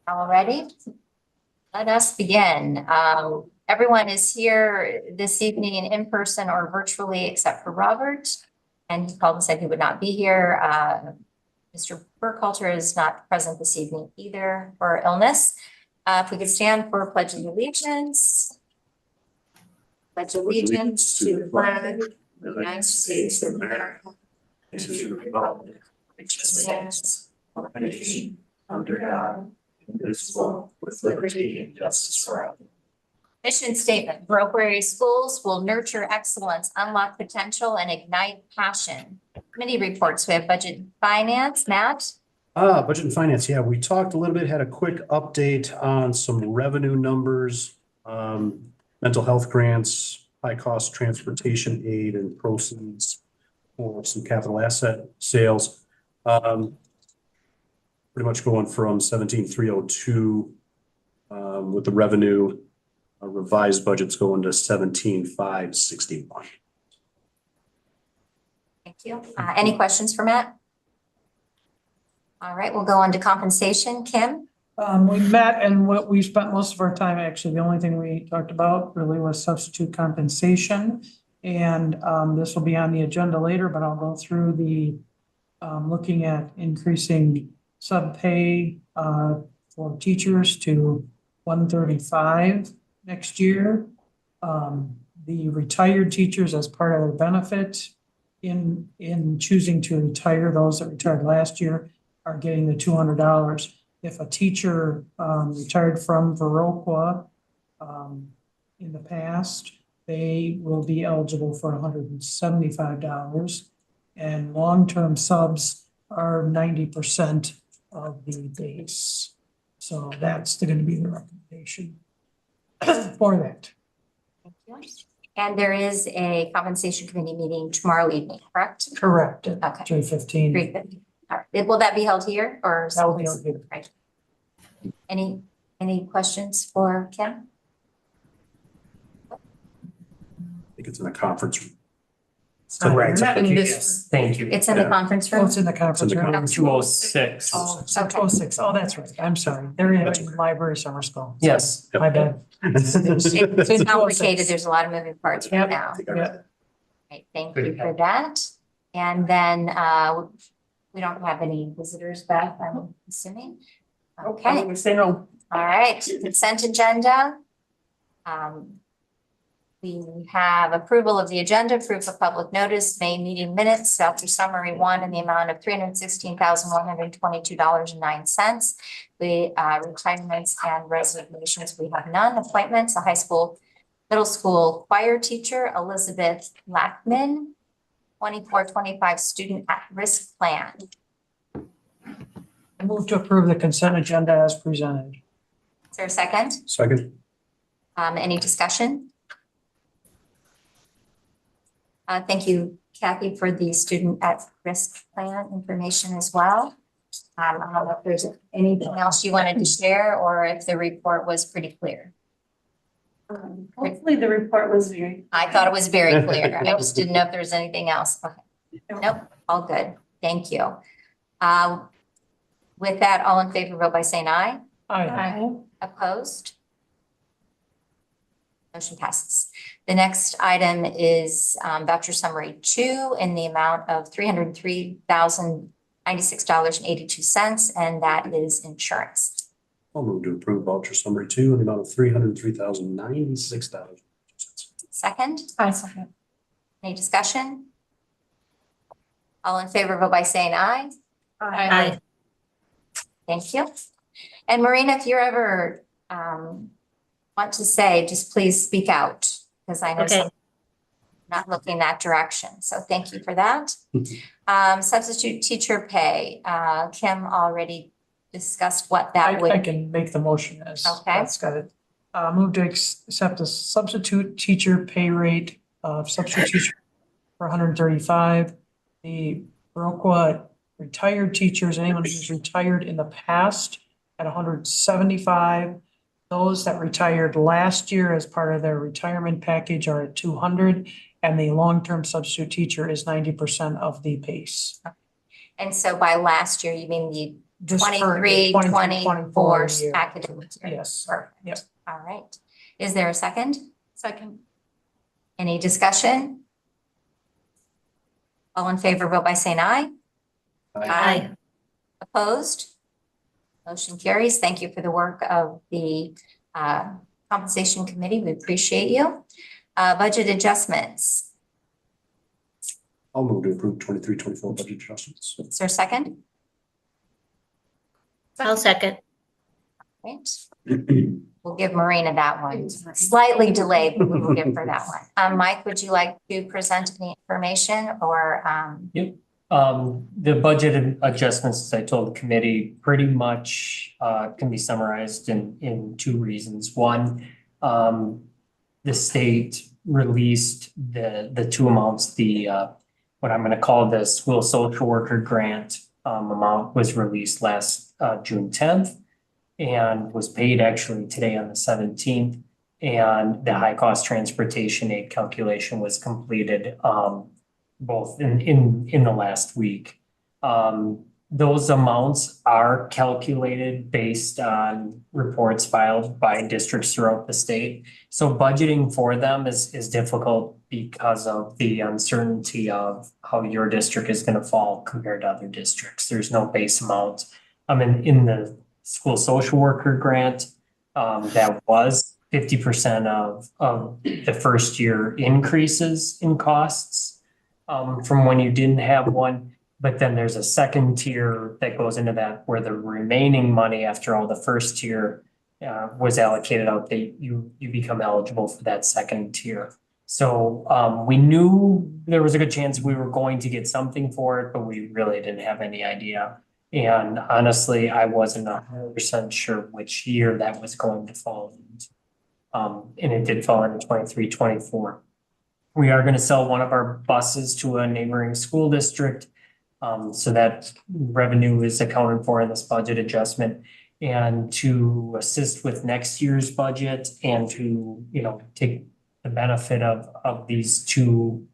Alrighty, let us begin. Everyone is here this evening in person or virtually, except for Robert. And he called and said he would not be here. Mr. Burkhalter is not present this evening either for illness. If we could stand for Pledge of Allegiance. Pledge allegiance to the flag of the United States of America and to the republic which stands one nation under God, indivisible, with liberty and justice for all. Mission statement: Viroqua schools will nurture excellence, unlock potential, and ignite passion. Committee reports. We have budget and finance. Matt? Budget and finance. Yeah, we talked a little bit, had a quick update on some revenue numbers, mental health grants, high cost transportation aid and proceeds for some capital asset sales. Pretty much going from 17,302 with the revenue. Revised budget's going to 17,561. Thank you. Any questions for Matt? All right, we'll go on to compensation. Kim? We met, and what we spent most of our time, actually, the only thing we talked about really was substitute compensation. And this will be on the agenda later, but I'll go through the looking at increasing sub pay for teachers to 135 next year. The retired teachers, as part of their benefit in choosing to retire, those that retired last year are getting the $200. If a teacher retired from Viroqua in the past, they will be eligible for $175, and long-term subs are 90% of the base. So that's going to be the recommendation for that. Thank you. And there is a compensation committee meeting tomorrow evening, correct? Correct. Okay. 3:15. 3:50. All right. Will that be held here or? That will be held here. Right. Any questions for Kim? I think it's in a conference room. Correct. Not in this- Yes. Thank you. It's in the conference Oh, room? it's in the conference room. 206. Oh, so Okay. 206. Oh, that's right. I'm sorry. They're in the library summer school. Yes. My bad. It's complicated. There's a lot of moving parts right Yep. now. Yeah. Right, thank you for that. And then we don't have any visitors back, I'm assuming. Okay, No. all right, consent agenda. We have approval of the agenda, proof of public notice, May meeting minutes, after summary one in the amount of $316,122.09. The retirements and resignations, we have none. Appointments, a high school, middle school choir teacher, Elizabeth Lackman, 24-25 student at risk plan. I move to approve the consent agenda as presented. Is there a second? Second. Any discussion? Thank you, Kathy, for the student at risk plan information as well. I don't know if there's anything else you wanted to share or if the report was pretty clear. Hopefully the report was very. I thought it was very clear. I just didn't know if there was anything else. Okay. Nope, all good. Thank you. With that, all in favor, vote by saying aye. Aye. Opposed? Motion passes. The next item is voucher summary 2 in the amount of $303,096.82, and that is insurance. I'll move to approve voucher summary 2 in the amount of $303,096. Second, I second. any discussion? All in favor, vote by saying aye. Aye. Thank you. And Marina, if you're ever want to say, just please speak out, because I know Okay. some not looking that direction. So thank you for that. Substitute teacher pay. Kim already discussed what that would. I can make the motion as. Okay. That's got it. Move to accept the substitute teacher pay rate of substitute teacher for 135. The Viroqua retired teachers, anyone who's retired in the past at 175. Those that retired last year as part of their retirement package are at 200, and the long-term substitute teacher is 90% of the base. And so by last year, you mean Just currently, 23, 23, 24 year. academic year. Yes. Perfect. Yep. All right. Is there a second? Second. Any discussion? All in favor, vote by saying aye. Aye. Opposed? Motion carries. Thank you for the work of the compensation committee. We appreciate you. Budget adjustments. I'll move to approve 23-24 budget adjustments. Is there a second? I'll second. Right. We'll give Marina that one. Slightly delayed, but we will give her that one. Mike, would you like to present any information or The budget adjustments, as I told the committee, pretty much can be summarized in two reasons. One, the state released the two amounts, what I'm gonna call the school social worker grant amount was released last June 10th and was paid actually today on the 17th. And the high cost transportation aid calculation was completed both in the last week. Those amounts are calculated based on reports filed by districts throughout the state. So budgeting for them is difficult because of the uncertainty of how your district is gonna fall compared to other districts. There's no base amount. In the school social worker grant, that was 50% of the first year increases in costs from when you didn't have one. But then there's a second tier that goes into that where the remaining money after all the first tier was allocated out, that you become eligible for that second tier. So we knew there was a good chance we were going to get something for it, but we really didn't have any idea. And honestly, I wasn't 100% sure which year that was going to fall into. And it did fall into 23-24. We are gonna sell one of our buses to a neighboring school district. So that revenue is accounted for in this budget adjustment. And to assist with next year's budget and to, take the benefit of these two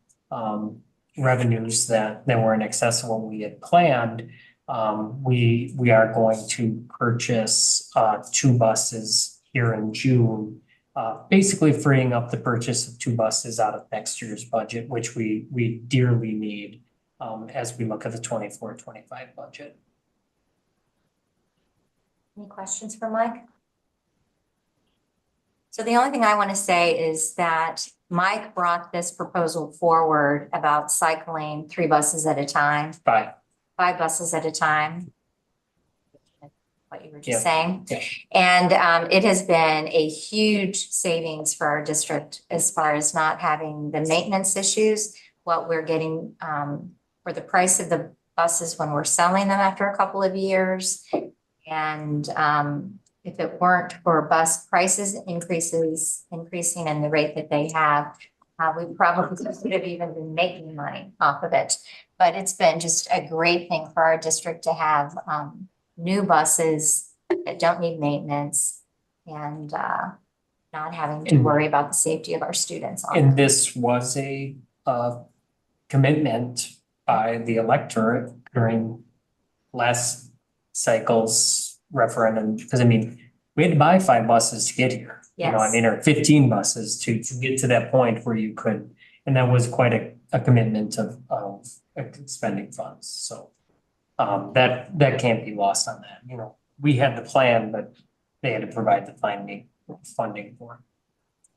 revenues that were in excess of what we had planned, we are going to purchase two buses here in June, basically freeing up the purchase of two buses out of next year's budget, which we dearly need as we look at the 24-25 budget. any questions for Mike? So the only thing I want to say is that Mike brought this proposal forward about cycling 3 buses at a time, Bye. 5 buses at a time. What you were just saying. Yeah. And it has been a huge savings for our district as far as not having the maintenance issues. What we're getting for the price of the buses when we're selling them after a couple of years. And if it weren't for bus prices increasing in the rate that they have, we probably could have even been making money off of it. But it's been just a great thing for our district to have new buses that don't need maintenance and not having to worry about the safety of our students. And this was a commitment by the electorate during last cycle's referendum, because we had to buy 5 buses to get here. Yes. Or 15 buses to get to that point where you could, and that was quite a commitment of spending funds. So that can't be lost on that. We had the plan, but they had to provide the funding for it.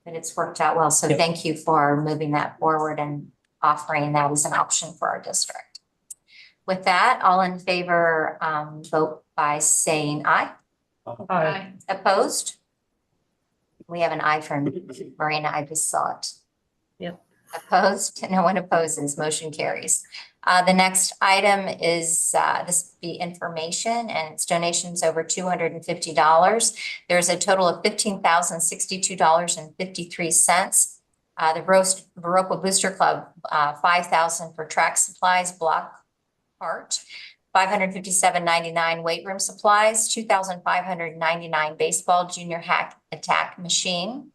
And it's worked out well. So Yep. thank you for moving that forward and offering that as an option for our district. With that, all in favor, vote by saying aye. Aye. Opposed? We have an aye from Marina. I just saw it. Yep. Opposed? No one opposes. Motion carries. The next item is this will be information, and it's donations over $250. There's a total of $15,062.53. The Viroqua Booster Club, $5,000 for track supplies, block part, $557.99 weight room supplies, $2,599 baseball junior hack attack machine,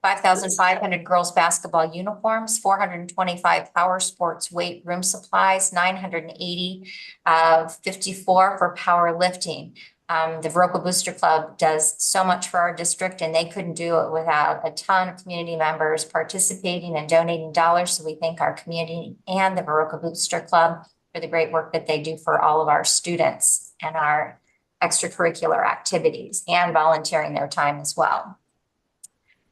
5,500 girls basketball uniforms, 425 power sports weight room supplies, 980 54 for powerlifting. The Viroqua Booster Club does so much for our district, and they couldn't do it without a ton of community members participating and donating dollars. So we thank our community and the Viroqua Booster Club for the great work that they do for all of our students and our extracurricular activities and volunteering their time as well.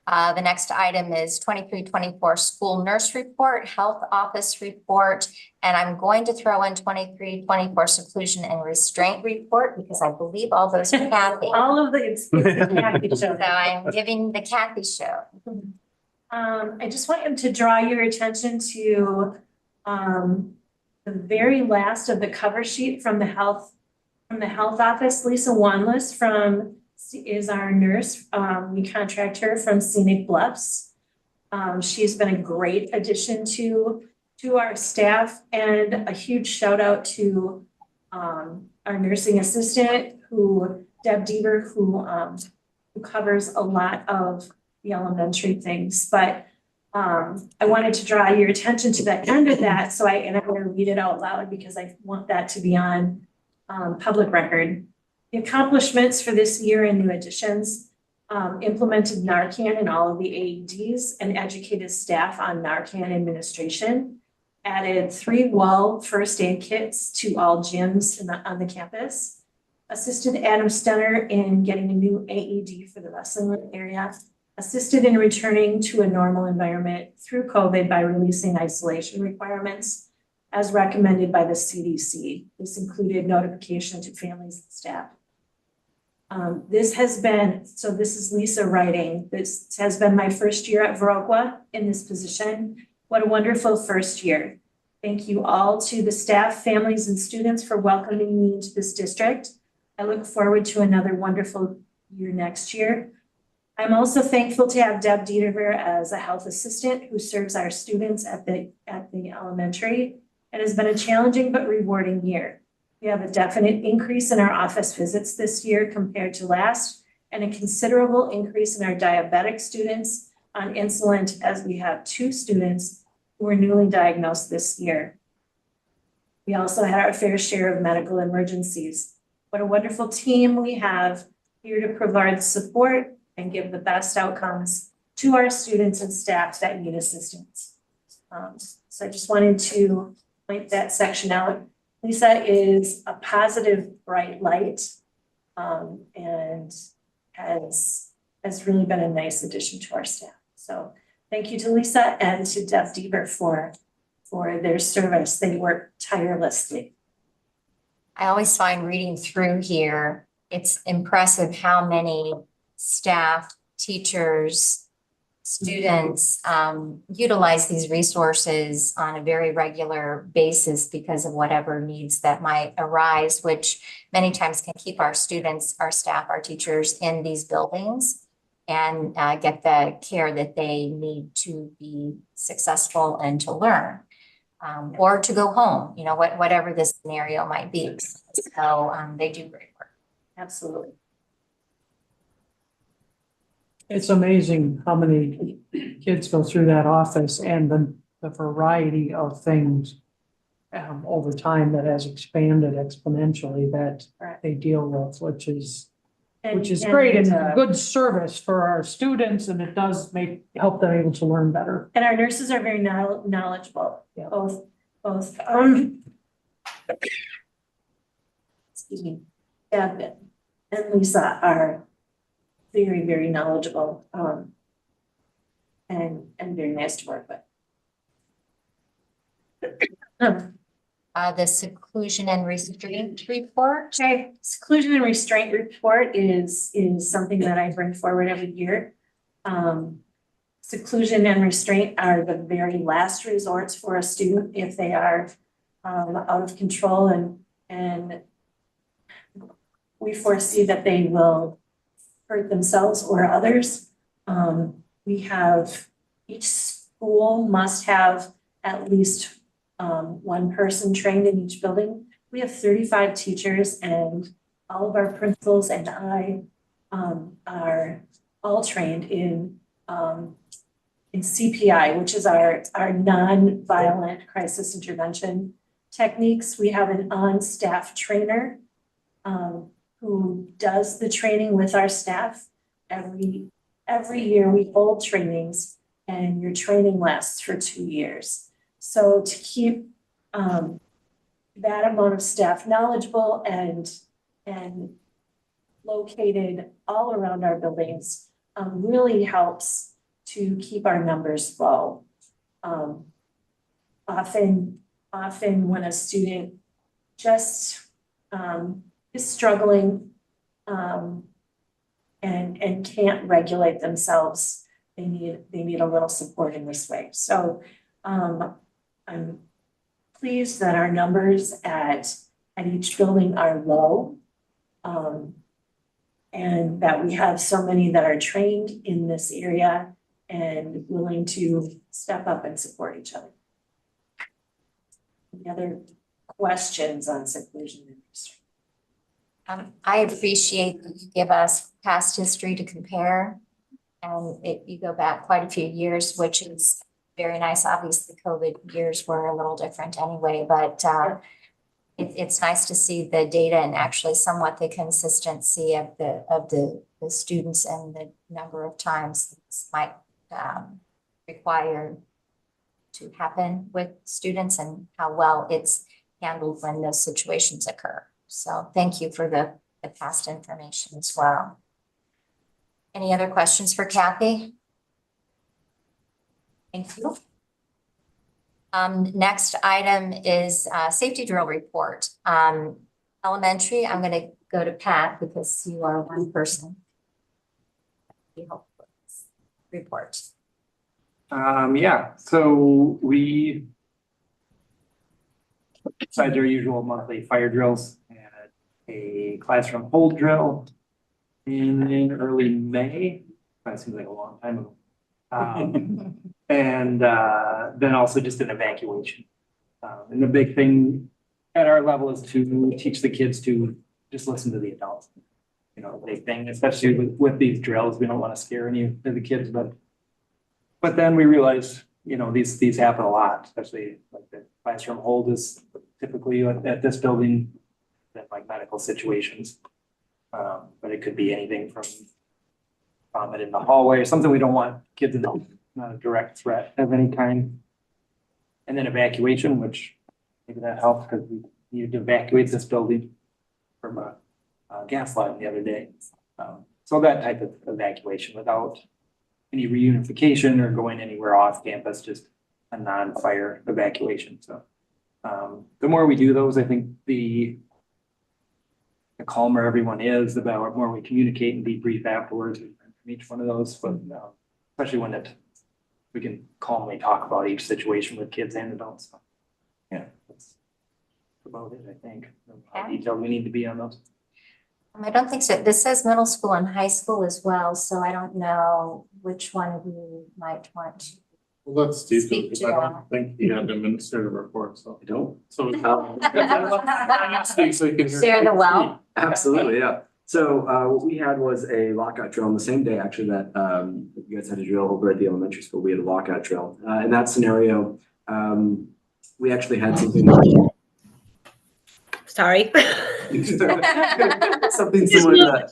The next item is 23-24 school nurse report, health office report, and I'm going to throw in 23-24 seclusion and restraint report because I believe all those are Kathy. All of the, it's the Kathy show. So I'm giving the Kathy show. I just want to draw your attention to, the very last of the cover sheet from the health office. Lisa Wanless is our nurse. We contract her from Scenic Bluffs. She's been a great addition to our staff, and a huge shout out to our nursing assistant Deb Deaver, who covers a lot of the elementary things. But I wanted to draw your attention to the end of that. I'm going to read it out loud because I want that to be on public record. The accomplishments for this year and new additions, implemented Narcan in all of the AEDs and educated staff on Narcan administration, added 3 well first aid kits to all gyms on the campus, assisted Adam Stenner in getting a new AED for the wrestling area, assisted in returning to a normal environment through COVID by releasing isolation requirements as recommended by the CDC. This included notification to families and staff. This is Lisa writing. This has been my first year at Viroqua in this position. What a wonderful first year. Thank you all to the staff, families, and students for welcoming me into this district. I look forward to another wonderful year next year. I'm also thankful to have Deb Deaver as a health assistant who serves our students at the elementary. It has been a challenging but rewarding year. We have a definite increase in our office visits this year compared to last, and a considerable increase in our diabetic students on insulin, as we have 2 students who were newly diagnosed this year. We also had our fair share of medical emergencies. What a wonderful team we have here to provide support and give the best outcomes to our students and staff that need assistance. So I just wanted to point that section out. Lisa is a positive, bright light, and has really been a nice addition to our staff. So thank you to Lisa and to Deb Deaver for their service. They work tirelessly. I always find reading through here, it's impressive how many staff, teachers, students utilize these resources on a very regular basis because of whatever needs that might arise, which many times can keep our students, our staff, our teachers in these buildings and get the care that they need to be successful and to learn. Or to go home, whatever the scenario might be. So they do great work. Absolutely. It's amazing how many kids go through that office and the variety of things over time that has expanded exponentially that they deal with, which is great and good service for our students, and it does help them able to learn better. And our nurses are very knowledgeable. Yeah. Both excuse me, Deb and Lisa are very, very knowledgeable, and very nice to work with. The seclusion and restraint report. Okay, seclusion and restraint report is something that I bring forward every year. Seclusion and restraint are the very last resorts for a student if they are out of control, and we foresee that they will hurt themselves or others. Each school must have at least one person trained in each building. We have 35 teachers, and all of our principals and I are all trained in in CPI, which is our non-violent crisis intervention techniques. We have an on-staff trainer who does the training with our staff. Every year we hold trainings, and your training lasts for 2 years. So to keep that amount of staff knowledgeable and located all around our buildings really helps to keep our numbers low. Often when a student just is struggling and can't regulate themselves, they need a little support in this way. So I'm pleased that our numbers at each building are low. And that we have so many that are trained in this area and willing to step up and support each other. Any other questions on seclusion industry? I appreciate that you give us past history to compare. And you go back quite a few years, which is very nice. Obviously, COVID years were a little different anyway, but it's nice to see the data and actually somewhat the consistency of the students and the number of times this might require to happen with students and how well it's handled when those situations occur. So thank you for the past information as well. Any other questions for Kathy? Thank you. Next item is safety drill report. Elementary, I'm going to go to Pat because you are one person. Report. Yeah, so we, besides our usual monthly fire drills, had a classroom hold drill in early May. That seems like a long time ago. And then also just an evacuation. And the big thing at our level is to teach the kids to just listen to the adults. You know, big thing, especially with these drills, we don't want to scare any of the kids, but then we realized, you know, these happen a lot, especially like the classroom hold is typically at this building, like medical situations. But it could be anything from vomit in the hallway or something we don't want kids to know, not a direct threat of any kind. And then evacuation, which maybe that helps because we needed to evacuate this building from a gas line the other day. So that type of evacuation without any reunification or going anywhere off campus, just a non-fire evacuation. So the more we do those, I think the calmer everyone is, the more we communicate and debrief afterwards from each one of those, but especially when we can calmly talk about each situation with kids and adults. So, yeah, that's about it, I think. How detailed we need to be on those. I don't think so. This says middle school and high school as well, so I don't know which one of you might want to. Well, that's detailed, Speak because to I that. don't think he had an administrative report, so. I don't. So. So you can hear. Share the well. Absolutely, yeah. So what we had was a lockout drill on the same day, actually, that you guys had a drill over at the elementary school. We had a lockout drill. In that scenario, we actually had something. Sorry. Something similar to that.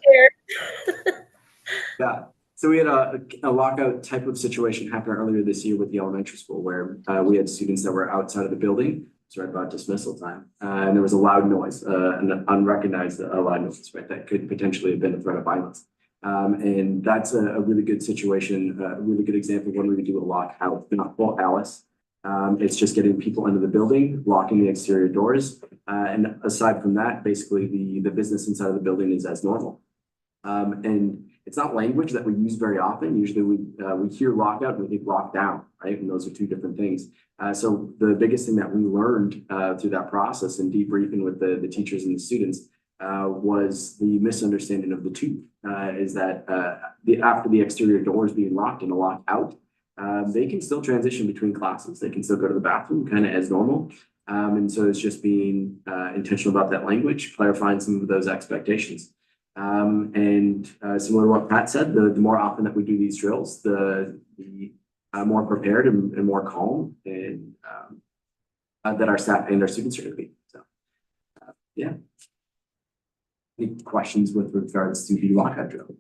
Yeah. So we had a lockout type of situation happen earlier this year with the elementary school where we had students that were outside of the building. It's right about dismissal time. And there was a loud noise, an unrecognized loud noise, right? That could potentially have been a threat of violence. And that's a really good situation, a really good example of when we would do a lockout, not full Alice. It's just getting people into the building, locking the exterior doors. And aside from that, basically the business inside of the building is as normal. And it's not language that we use very often. Usually we hear lockout and we think lockdown, right? And those are two different things. So the biggest thing that we learned through that process and debriefing with the teachers and the students was the misunderstanding of the two, is that after the exterior doors being locked and a lockout, they can still transition between classes. They can still go to the bathroom kind of as normal. And so it's just being intentional about that language, clarifying some of those expectations. Similar to what Pat said, the more often that we do these drills, the more prepared and more calm and that our staff and our students are going to be. So, yeah. Any questions with regards to the Viroqua drill?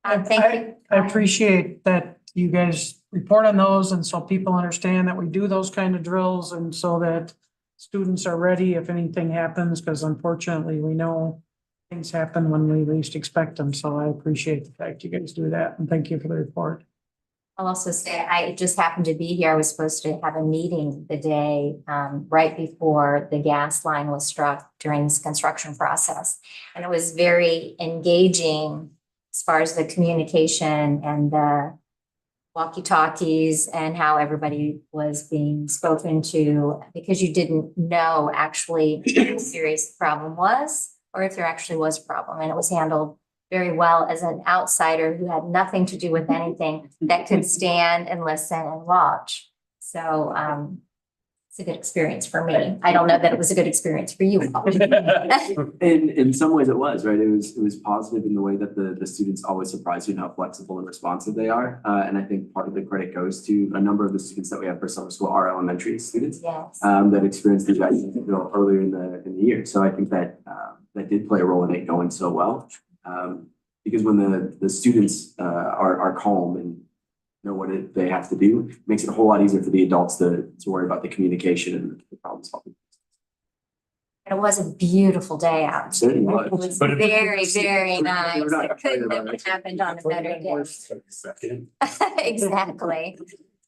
Thank you. I appreciate that you guys report on those and so people understand that we do those kind of drills and so that students are ready if anything happens, because unfortunately we know things happen when we least expect them. So I appreciate the fact you guys do that and thank you for the report. I'll also say, I just happened to be here. I was supposed to have a meeting the day right before the gas line was struck during this construction process. And it was very engaging as far as the communication and the walkie-talkies and how everybody was being spoken to, because you didn't know actually how serious the problem was or if there actually was a problem. And it was handled very well as an outsider who had nothing to do with anything that could stand and listen and watch. So it's a good experience for me. I don't know that it was a good experience for you all. In some ways it was, right? It was positive in the way that the students always surprise you in how flexible and responsive they are. And I think part of the credit goes to a number of the students that we have for summer school are elementary students. Yes. That experienced these guys earlier in the year. So I think that that did play a role in it going so well. Because when the students are calm and know what they have to do, it makes it a whole lot easier for the adults to worry about the communication and the problem solving. It was a beautiful day out. Certainly was. It was But it- very, very nice. We're not It couldn't excited about have it. happened on a better day. Second. Exactly,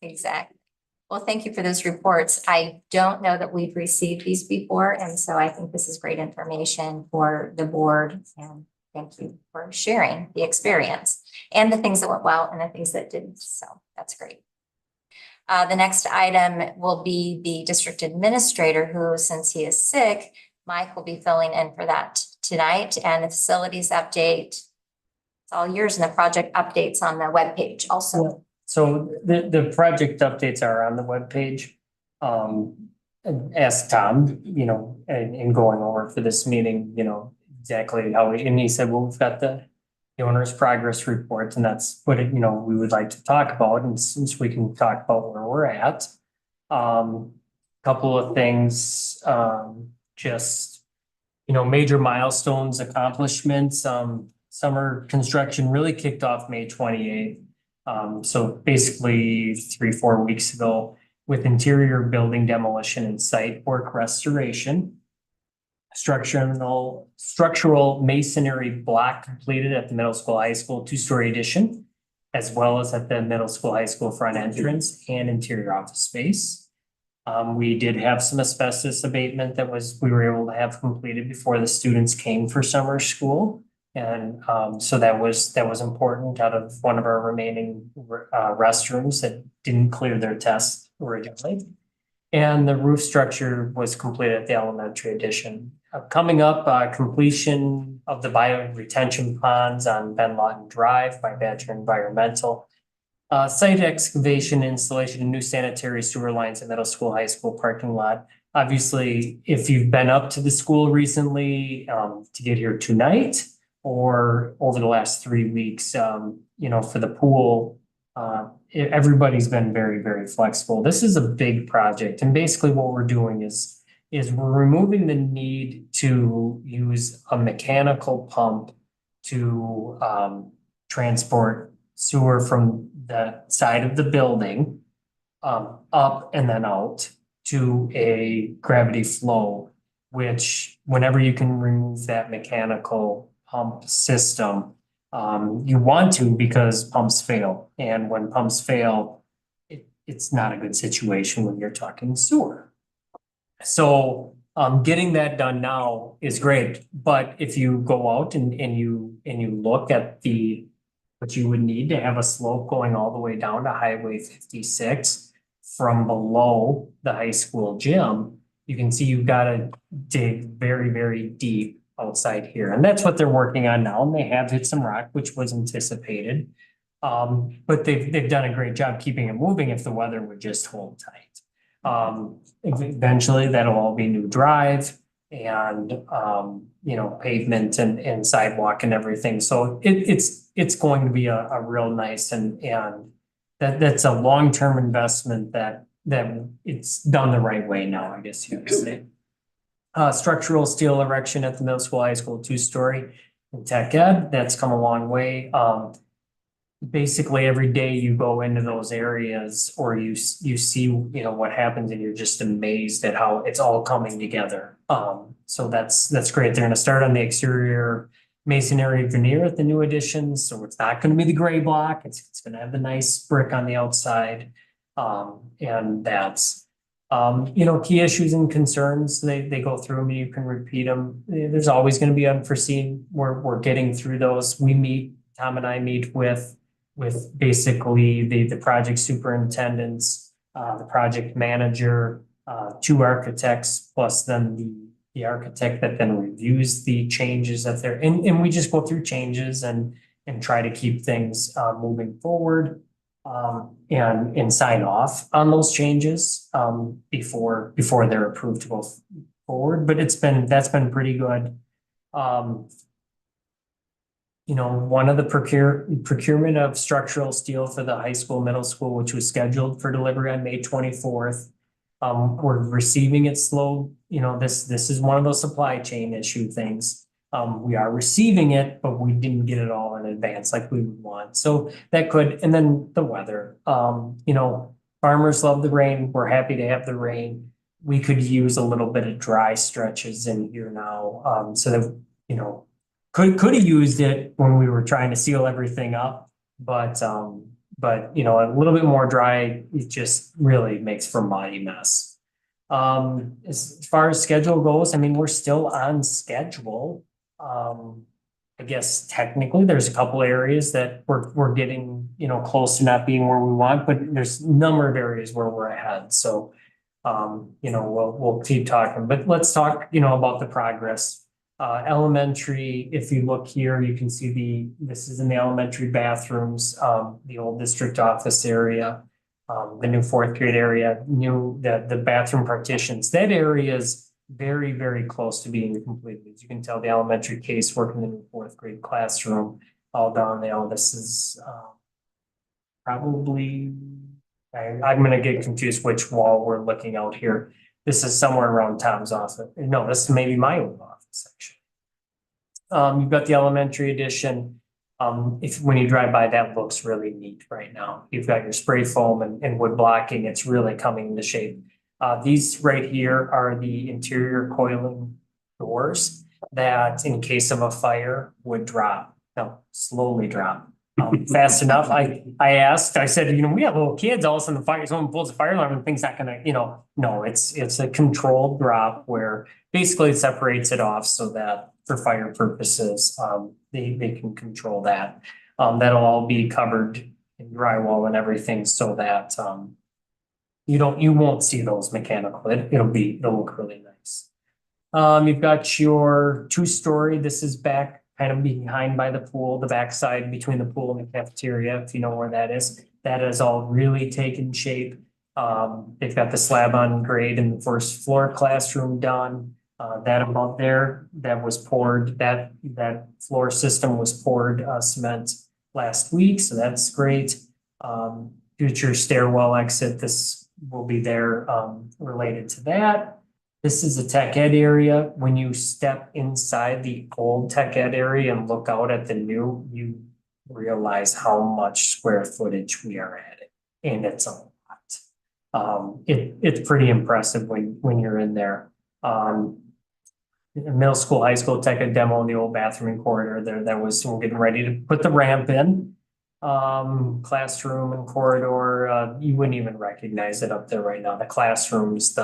exactly. Well, thank you for those reports. I don't know that we've received these before, and so I think this is great information for the board. And thank you for sharing the experience and the things that went well and the things that didn't. So that's great. The next item will be the district administrator who, since he is sick, Mike will be filling in for that tonight, and the facilities update. It's all yours, and the project updates on the webpage also. So the project updates are on the webpage. And asked Tom, in going over for this meeting, exactly how, and he said, well, we've got the owner's progress report, and that's what we would like to talk about. And since we can talk about where we're at, couple of things, just, major milestones, accomplishments, summer construction really kicked off May 28th. So basically 3-4 weeks ago, with interior building demolition and site work restoration. Structural masonry block completed at the middle school, high school, 2-story addition, as well as at the middle school, high school front entrance and interior office space. We did have some asbestos abatement that we were able to have completed before the students came for summer school. And so that was important out of one of our remaining restrooms that didn't clear their test originally. And the roof structure was completed at the elementary addition. Coming up, completion of the bio retention ponds on Ben Lawton Drive by Badger Environmental. Site excavation, installation of new sanitary sewer lines in middle school, high school parking lot. Obviously, if you've been up to the school recently to get here tonight or over the last 3 weeks, for the pool, everybody's been very, very flexible. This is a big project, and basically what we're doing is we're removing the need to use a mechanical pump to transport sewer from the side of the building up and then out to a gravity flow, which whenever you can remove that mechanical pump system, you want to, because pumps fail. And when pumps fail, it's not a good situation when you're talking sewer. So getting that done now is great. But if you go out and you look at what you would need to have a slope going all the way down to Highway 56 from below the high school gym, you can see you've got to dig very, very deep outside here. And that's what they're working on now. And they have hit some rock, which was anticipated. But they've done a great job keeping it moving if the weather would just hold tight. Eventually that'll all be new drive. and, you know, pavement and sidewalk and everything. So it's going to be a real nice and that's a long-term investment that it's done the right way now, I guess you could say. Structural steel erection at the middle school, high school, 2-story in tech ed, that's come a long way. Basically every day you go into those areas or you see, you know, what happens and you're just amazed at how it's all coming together. So that's great. They're gonna start on the exterior masonry veneer at the new additions, so it's not gonna be the gray block. It's gonna have the nice brick on the outside. And that's, you know, key issues and concerns, they go through them, you can repeat them. There's always gonna be unforeseen. We're getting through those. Tom and I meet with basically the project superintendents, the project manager, 2 architects, plus then the architect that then reviews the changes that they're and we just go through changes and try to keep things moving forward, and sign off on those changes before they're approved to go forward. But that's been pretty good. You know, one of the procurement of structural steel for the high school, middle school, which was scheduled for delivery on May 24th. We're receiving it slow. You know, this is one of those supply chain issue things. We are receiving it, but we didn't get it all in advance like we would want. So that could, and then the weather. You know, farmers love the rain. We're happy to have the rain. We could use a little bit of dry stretches in here now, so that, you know, could have used it when we were trying to seal everything up, but you know, a little bit more dry, it just really makes for a mighty mess. As far as schedule goes, I mean, we're still on schedule. I guess technically there's a couple areas that we're getting, you know, close to not being where we want, but there's a number of areas where we're ahead. So, you know, we'll keep talking, but let's talk, you know, about the progress. Elementary, if you look here, you can see this is in the elementary bathrooms, the old district office area, the new 4th grade area, the bathroom partitions. That area is very, very close to being completed. As you can tell, the elementary casework in the new 4th grade classroom, all done. You know, this is probably, I'm gonna get confused which wall we're looking out here. This is somewhere around Tom's office. No, this is maybe my old office section. You've got the elementary addition. When you drive by, that looks really neat right now. You've got your spray foam and wood blocking. It's really coming into shape. These right here are the interior coiling doors that in case of a fire would drop. No, slowly drop. Fast enough. I asked, I said, you know, we have little kids, all of a sudden someone pulls a fire alarm and things not gonna, you know, no, it's a controlled drop where basically it separates it off so that for fire purposes, they can control that. That'll all be covered in drywall and everything so that you won't see those mechanical. It'll look really nice. You've got your 2-story. This is back kind of behind by the pool, the backside between the pool and the cafeteria, if you know where that is. That has all really taken shape. They've got the slab on grade in the 1st floor classroom done. That above there, that was poured, that floor system was poured cement last week, so that's great. Future stairwell exit, this will be there related to that. This is a tech ed area. When you step inside the old tech ed area and look out at the new, you realize how much square footage we are adding, and it's a lot. It's pretty impressive when you're in there. Middle school, high school tech ed demo in the old bathroom and corridor there. We're getting ready to put the ramp in. Classroom and corridor, you wouldn't even recognize it up there right now. The classrooms,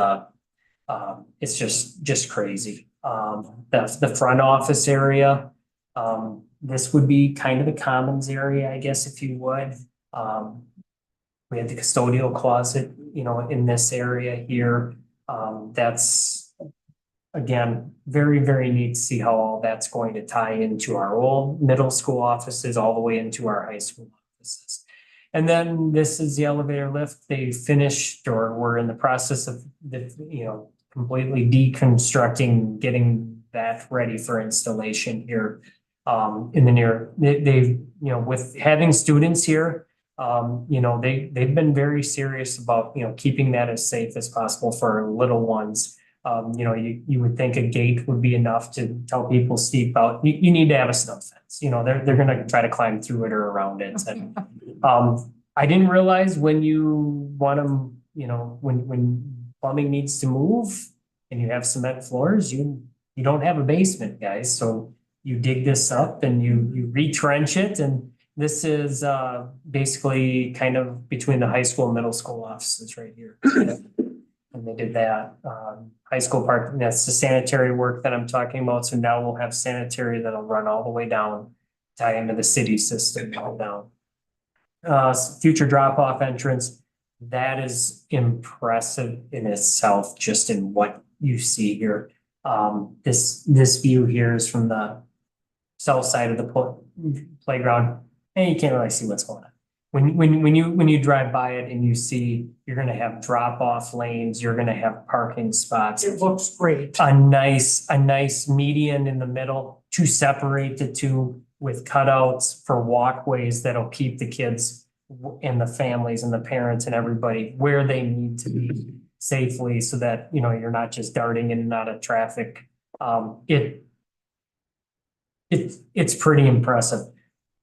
it's just crazy. The front office area, this would be kind of the commons area, I guess, if you would. We have the custodial closet, you know, in this area here. That's, again, very, very neat to see how all that's going to tie into our old middle school offices all the way into our high school offices. And then this is the elevator lift. They finished or were in the process of completely deconstructing, getting that ready for installation here. In the near, they've, you know, with having students here, you know, they've been very serious about, you know, keeping that as safe as possible for our little ones. You know, you would think a gate would be enough to tell people steep out. You need to have a snow fence. You know, they're gonna try to climb through it or around it. And, I didn't realize when you want them, you know, when plumbing needs to move and you have cement floors, you don't have a basement, guys. So you dig this up and you retrench it, and this is basically kind of between the high school and middle school offices right here. And they did that. High school park, and that's the sanitary work that I'm talking about. So now we'll have sanitary that'll run all the way down, tie into the city system all down. Future drop-off entrance, that is impressive in itself, just in what you see here. This view here is from the south side of the playground, and you can't really see what's going on. When you drive by it and you see, you're gonna have drop-off lanes, you're gonna have parking spots. It looks great. A nice median in the middle to separate the two, with cutouts for walkways that'll keep the kids and the families and the parents and everybody where they need to be safely, so that, you know, you're not just darting in and out of traffic. It's pretty impressive.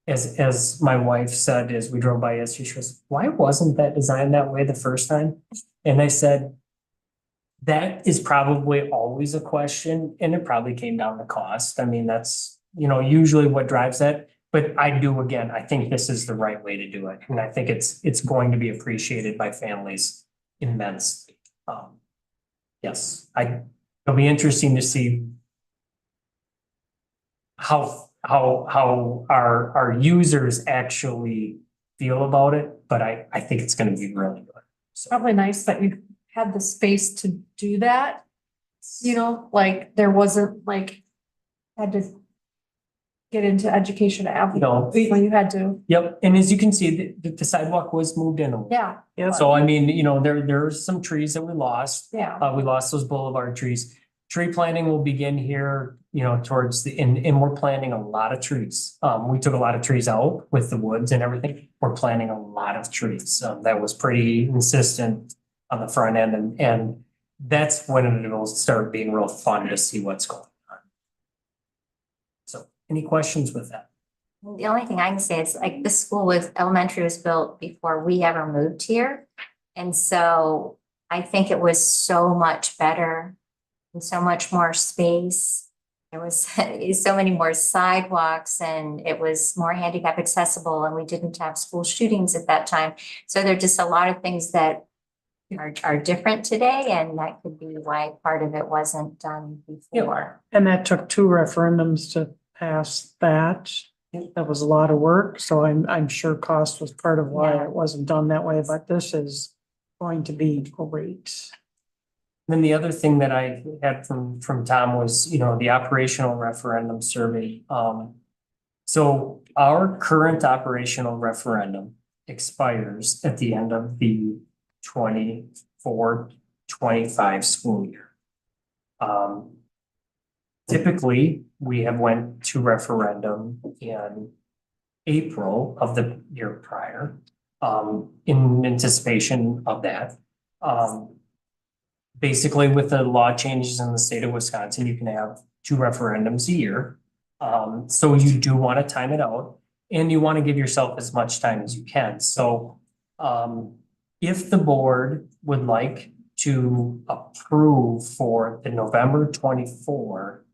As my wife said, as we drove by yesterday, she goes, "Why wasn't that designed that way the first time?" And I said, that is probably always a question, and it probably came down to cost. I mean, that's, you know, usually what drives that. But I think this is the right way to do it. And I think it's going to be appreciated by families immensely. Yes, it'll be interesting to see how our users actually feel about it, but I think it's gonna be really good. So, Probably nice that you had the space to do that. You know, like there wasn't like, had to get into Education Avenue. No. So you had to, yep, and as you can see, the sidewalk was moved in a little. yeah, So I mean, you know, there's some trees that we lost. yeah. We lost those boulevard trees. Tree planting will begin here, you know, towards the, and we're planting a lot of trees. We took a lot of trees out with the woods and everything. We're planting a lot of trees. That was pretty insistent on the front end, and that's when it will start being real fun to see what's going on. So, any questions with that? The only thing I can say is like this elementary was built before we ever moved here. And so I think it was so much better and so much more space. There was so many more sidewalks, and it was more handicap accessible, and we didn't have school shootings at that time. So there are just a lot of things that are different today, and that could be why part of it wasn't done before. And that took 2 referendums to pass that. That was a lot of work, so I'm sure cost was part of why Yeah. it wasn't done that way, but this is going to be great. Then the other thing that I had from Tom was, you know, the operational referendum survey. So our current operational referendum expires at the end of the 24-25 school year. Typically, we have went to referendum in April of the year prior, in anticipation of that. Basically, with the law changes in the state of Wisconsin, you can have 2 referendums a year. So you do want to time it out, and you want to give yourself as much time as you can. So if the board would like to approve for the November 24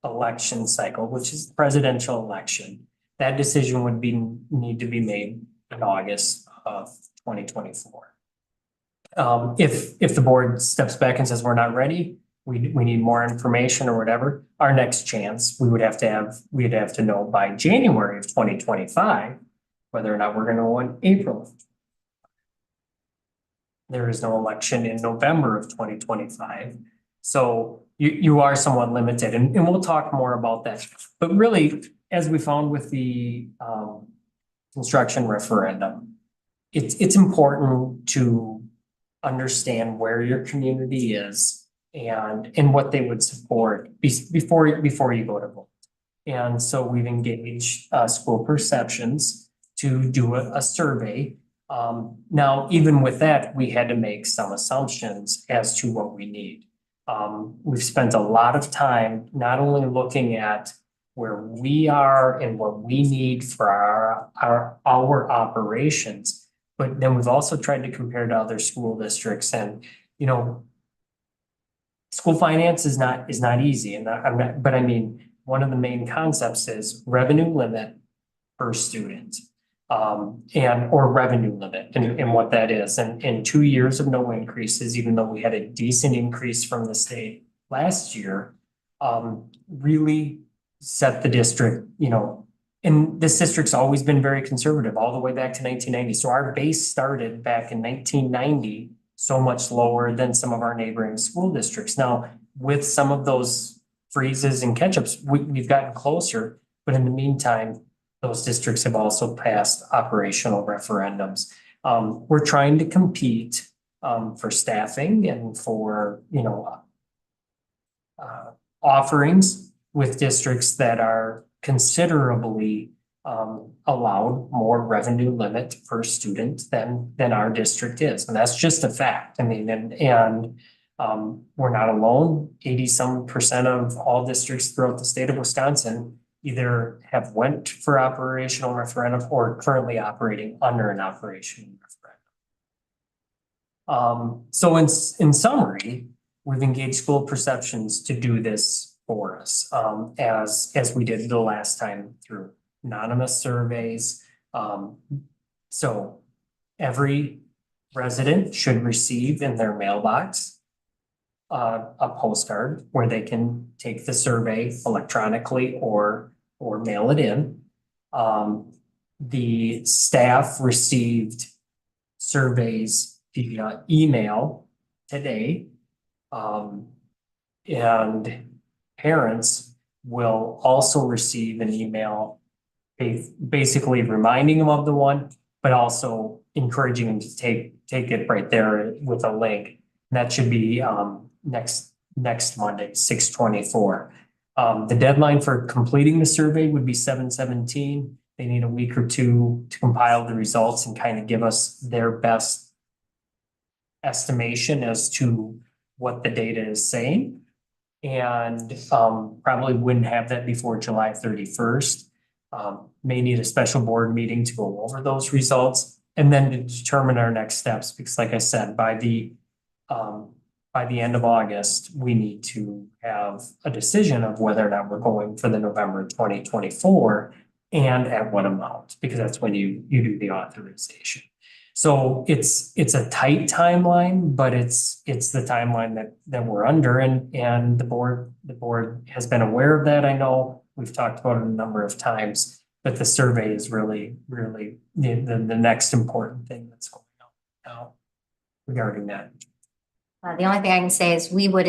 election cycle, which is the presidential election, that decision would need to be made in August of 2024. If the board steps back and says we're not ready, we need more information or whatever, our next chance, we'd have to know by January of 2025 whether or not we're going to go in April. There is no election in November of 2025. So you are somewhat limited, and we'll talk more about that. But really, as we found with the construction referendum, it's important to understand where your community is and what they would support before you go to vote. And so we've engaged school perceptions to do a survey. Now, even with that, we had to make some assumptions as to what we need. We've spent a lot of time not only looking at where we are and what we need for our operations, but then we've also tried to compare to other school districts. And, you know, school finance is not easy, and but I mean, one of the main concepts is revenue limit per student. Or revenue limit and what that is. And in 2 years of no increases, even though we had a decent increase from the state last year, really set the district, you know, and this district's always been very conservative all the way back to 1990. So our base started back in 1990, so much lower than some of our neighboring school districts. Now, with some of those freezes and catch-ups, we've gotten closer, but in the meantime, those districts have also passed operational referendums. We're trying to compete for staffing and for, you know, offerings with districts that are considerably allowed more revenue limit per student than our district is. And that's just a fact. I mean, and we're not alone. 80% of all districts throughout the state of Wisconsin either have went for operational referendum or currently operating under an operational referendum. So in summary, we've engaged school perceptions to do this for us, as we did the last time through anonymous surveys. So every resident should receive in their mailbox a postcard where they can take the survey electronically or mail it in. The staff received surveys via email today. And parents will also receive an email basically reminding them of the one, but also encouraging them to take it right there with a link. And that should be next Monday, 6/24. The deadline for completing the survey would be 7/17. They need a week or two to compile the results and kind of give us their best estimation as to what the data is saying. And probably wouldn't have that before July 31st. May need a special board meeting to go over those results and then to determine our next steps. Because like I said, by the end of August, we need to have a decision of whether or not we're going for the November 2024 and at what amount, because that's when you do the authorization. So it's a tight timeline, but it's the timeline that we're under, and the board has been aware of that. I know we've talked about it a number of times, but the survey is really the next important thing that's going on now regarding that. The only thing I can say is we would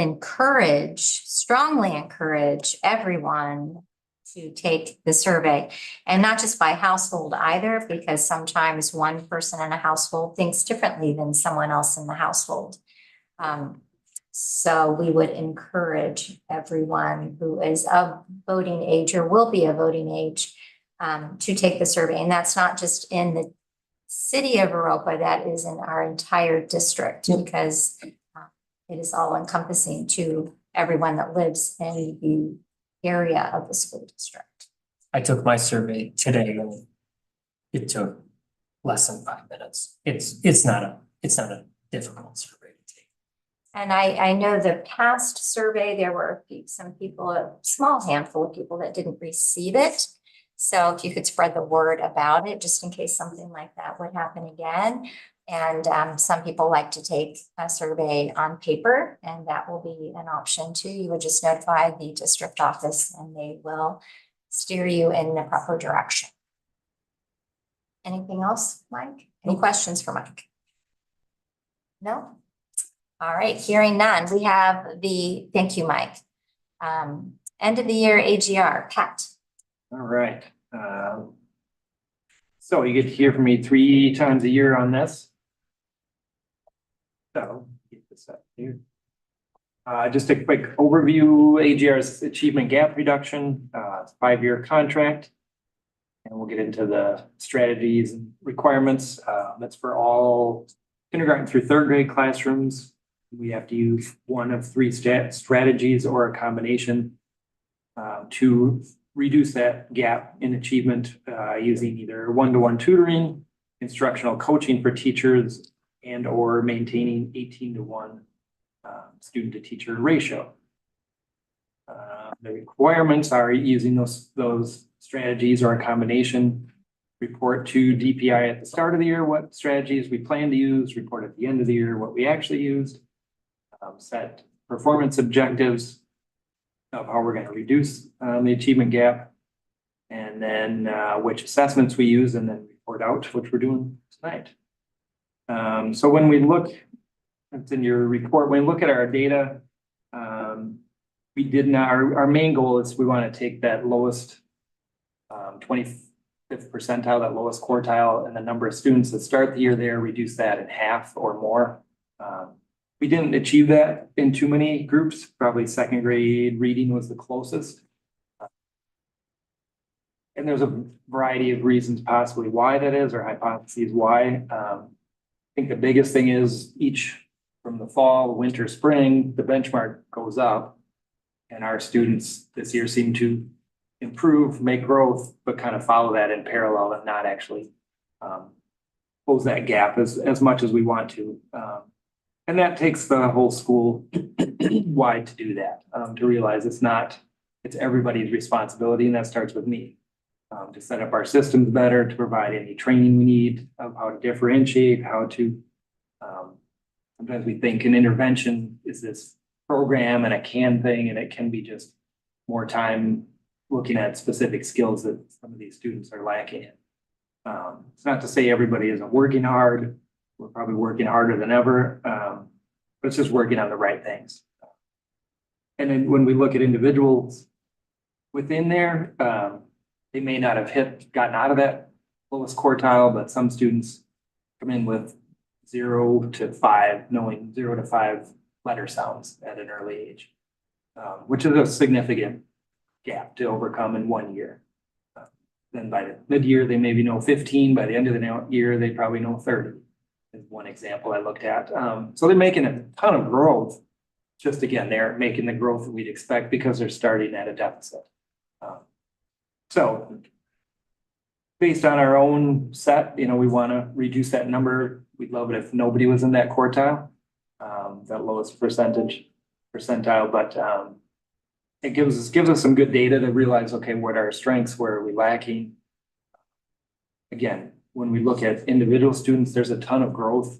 strongly encourage everyone to take the survey, and not just by household either, because sometimes one person in a household thinks differently than someone else in the household. So we would encourage everyone who is of voting age or will be a voting age to take the survey. And that's not just in the city of Viroqua, that is in our entire district, because it is all encompassing to everyone that lives in the area of the school district. I took my survey today and it took less than 5 minutes. It's not a difficult survey to take. And I know the past survey, there were some people, a small handful of people that didn't receive it. So if you could spread the word about it, just in case something like that would happen again. And some people like to take a survey on paper, and that will be an option too. You would just notify the district office and they will steer you in the proper direction. Anything else, Mike? Any questions for Mike? No? All right, hearing none. We have thank you, Mike. End of the year AGR, Pat. All right. So you get to hear from me 3 times a year on this. So get this up here. Just a quick overview, AGR's achievement gap reduction, it's a 5-year contract. And we'll get into the strategies and requirements. That's for all kindergarten through 3rd grade classrooms. We have to use one of 3 strategies or a combination to reduce that gap in achievement using either one-to-one tutoring, instructional coaching for teachers, and or maintaining 18-to-1 student to teacher ratio. The requirements are using those strategies or a combination. Report to DPI at the start of the year what strategies we plan to use, report at the end of the year what we actually used. Set performance objectives of how we're going to reduce the achievement gap. And then which assessments we use, and then report out, which we're doing tonight. So when we look, it's in your report, when we look at our data, we did not, our main goal is we want to take that lowest 25th percentile, that lowest quartile, and the number of students that start the year there, reduce that in half or more. We didn't achieve that in too many groups. Probably 2nd grade reading was the closest. And there's a variety of reasons possibly why that is, or hypotheses why. I think the biggest thing is each from the fall, winter, spring, the benchmark goes up. And our students this year seem to improve, make growth, but kind of follow that in parallel and not actually close that gap as much as we want to. And that takes the whole school wide to do that, to realize it's everybody's responsibility, and that starts with me. To set up our systems better, to provide any training we need of how to differentiate, how to, sometimes we think an intervention is this program and a can thing, and it can be just more time looking at specific skills that some of these students are lacking in. It's not to say everybody isn't working hard. We're probably working harder than ever, but it's just working on the right things. And then when we look at individuals within there, they may not have gotten out of that lowest quartile, but some students come in with 0 to 5, knowing 0 to 5 letter sounds at an early age, which is a significant gap to overcome in 1 year. Then by the mid-year, they maybe know 15. By the end of the year, they probably know 30. Is one example I looked at. So they're making a ton of growth. Just again, they're making the growth that we'd expect because they're starting at a deficit. So based on our own set, we want to reduce that number. We'd love it if nobody was in that quartile, that lowest percentile, but it gives us some good data to realize, okay, what are our strengths, where are we lacking? Again, when we look at individual students, there's a ton of growth.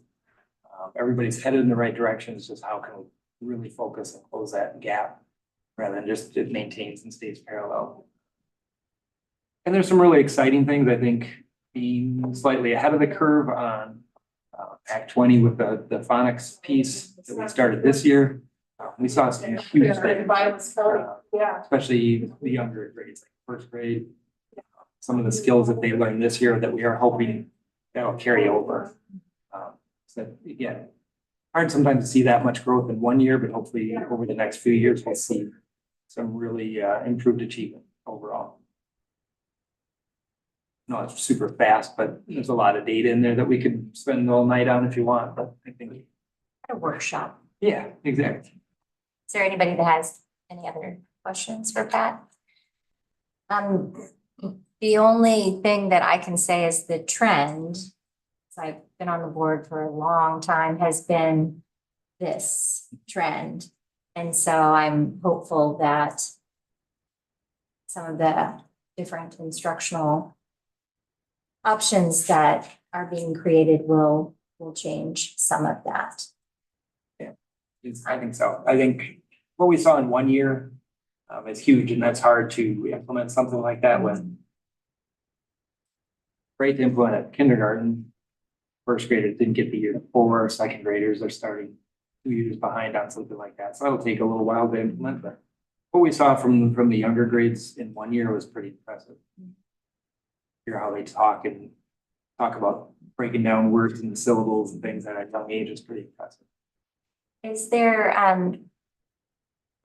Everybody's headed in the right direction. It's just how can we really focus and close that gap rather than just it maintains and stays parallel. And there's some really exciting things, I think, being slightly ahead of the curve on Act 20 with the phonics piece that we started this year. We saw some huge things, especially the younger grades, like 1st grade. Some of the skills that they learned this year that we are hoping that'll carry over. So again, hard sometimes to see that much growth in 1 year, but hopefully over the next few years, we'll see some really improved achievement overall. No, it's super fast, but there's a lot of data in there that we could spend all night on if you want, but I think. A workshop. Yeah, exactly. Is there anybody that has any other questions for Pat? The only thing that I can say is the trend, because I've been on the board for a long time, has been this trend. And so I'm hopeful that some of the different instructional options that are being created will change some of that. Yeah, I think so. I think what we saw in 1 year is huge, and that's hard to implement something like that when great to implement at kindergarten. 1st graders didn't get the year before, 2nd graders are starting 2 years behind on something like that. So that'll take a little while to implement, but what we saw from the younger grades in 1 year was pretty impressive. Hear how they talk about breaking down words and syllables and things at a young age is pretty impressive. Is there,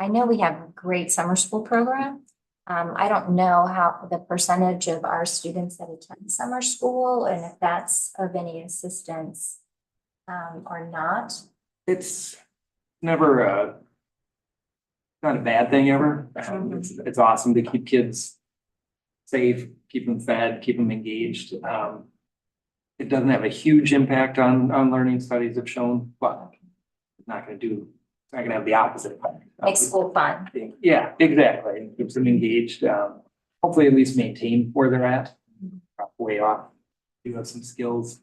I know we have a great summer school program. I don't know how the percentage of our students that attend summer school and if that's of any assistance or not. It's never not a bad thing ever. It's awesome to keep kids safe, keep them fed, keep them engaged. It doesn't have a huge impact on learning, studies have shown, but it's not gonna have the opposite effect. Make school fun. Yeah, exactly. Keeps them engaged. Hopefully at least maintain where they're at. Way off. You have some skills,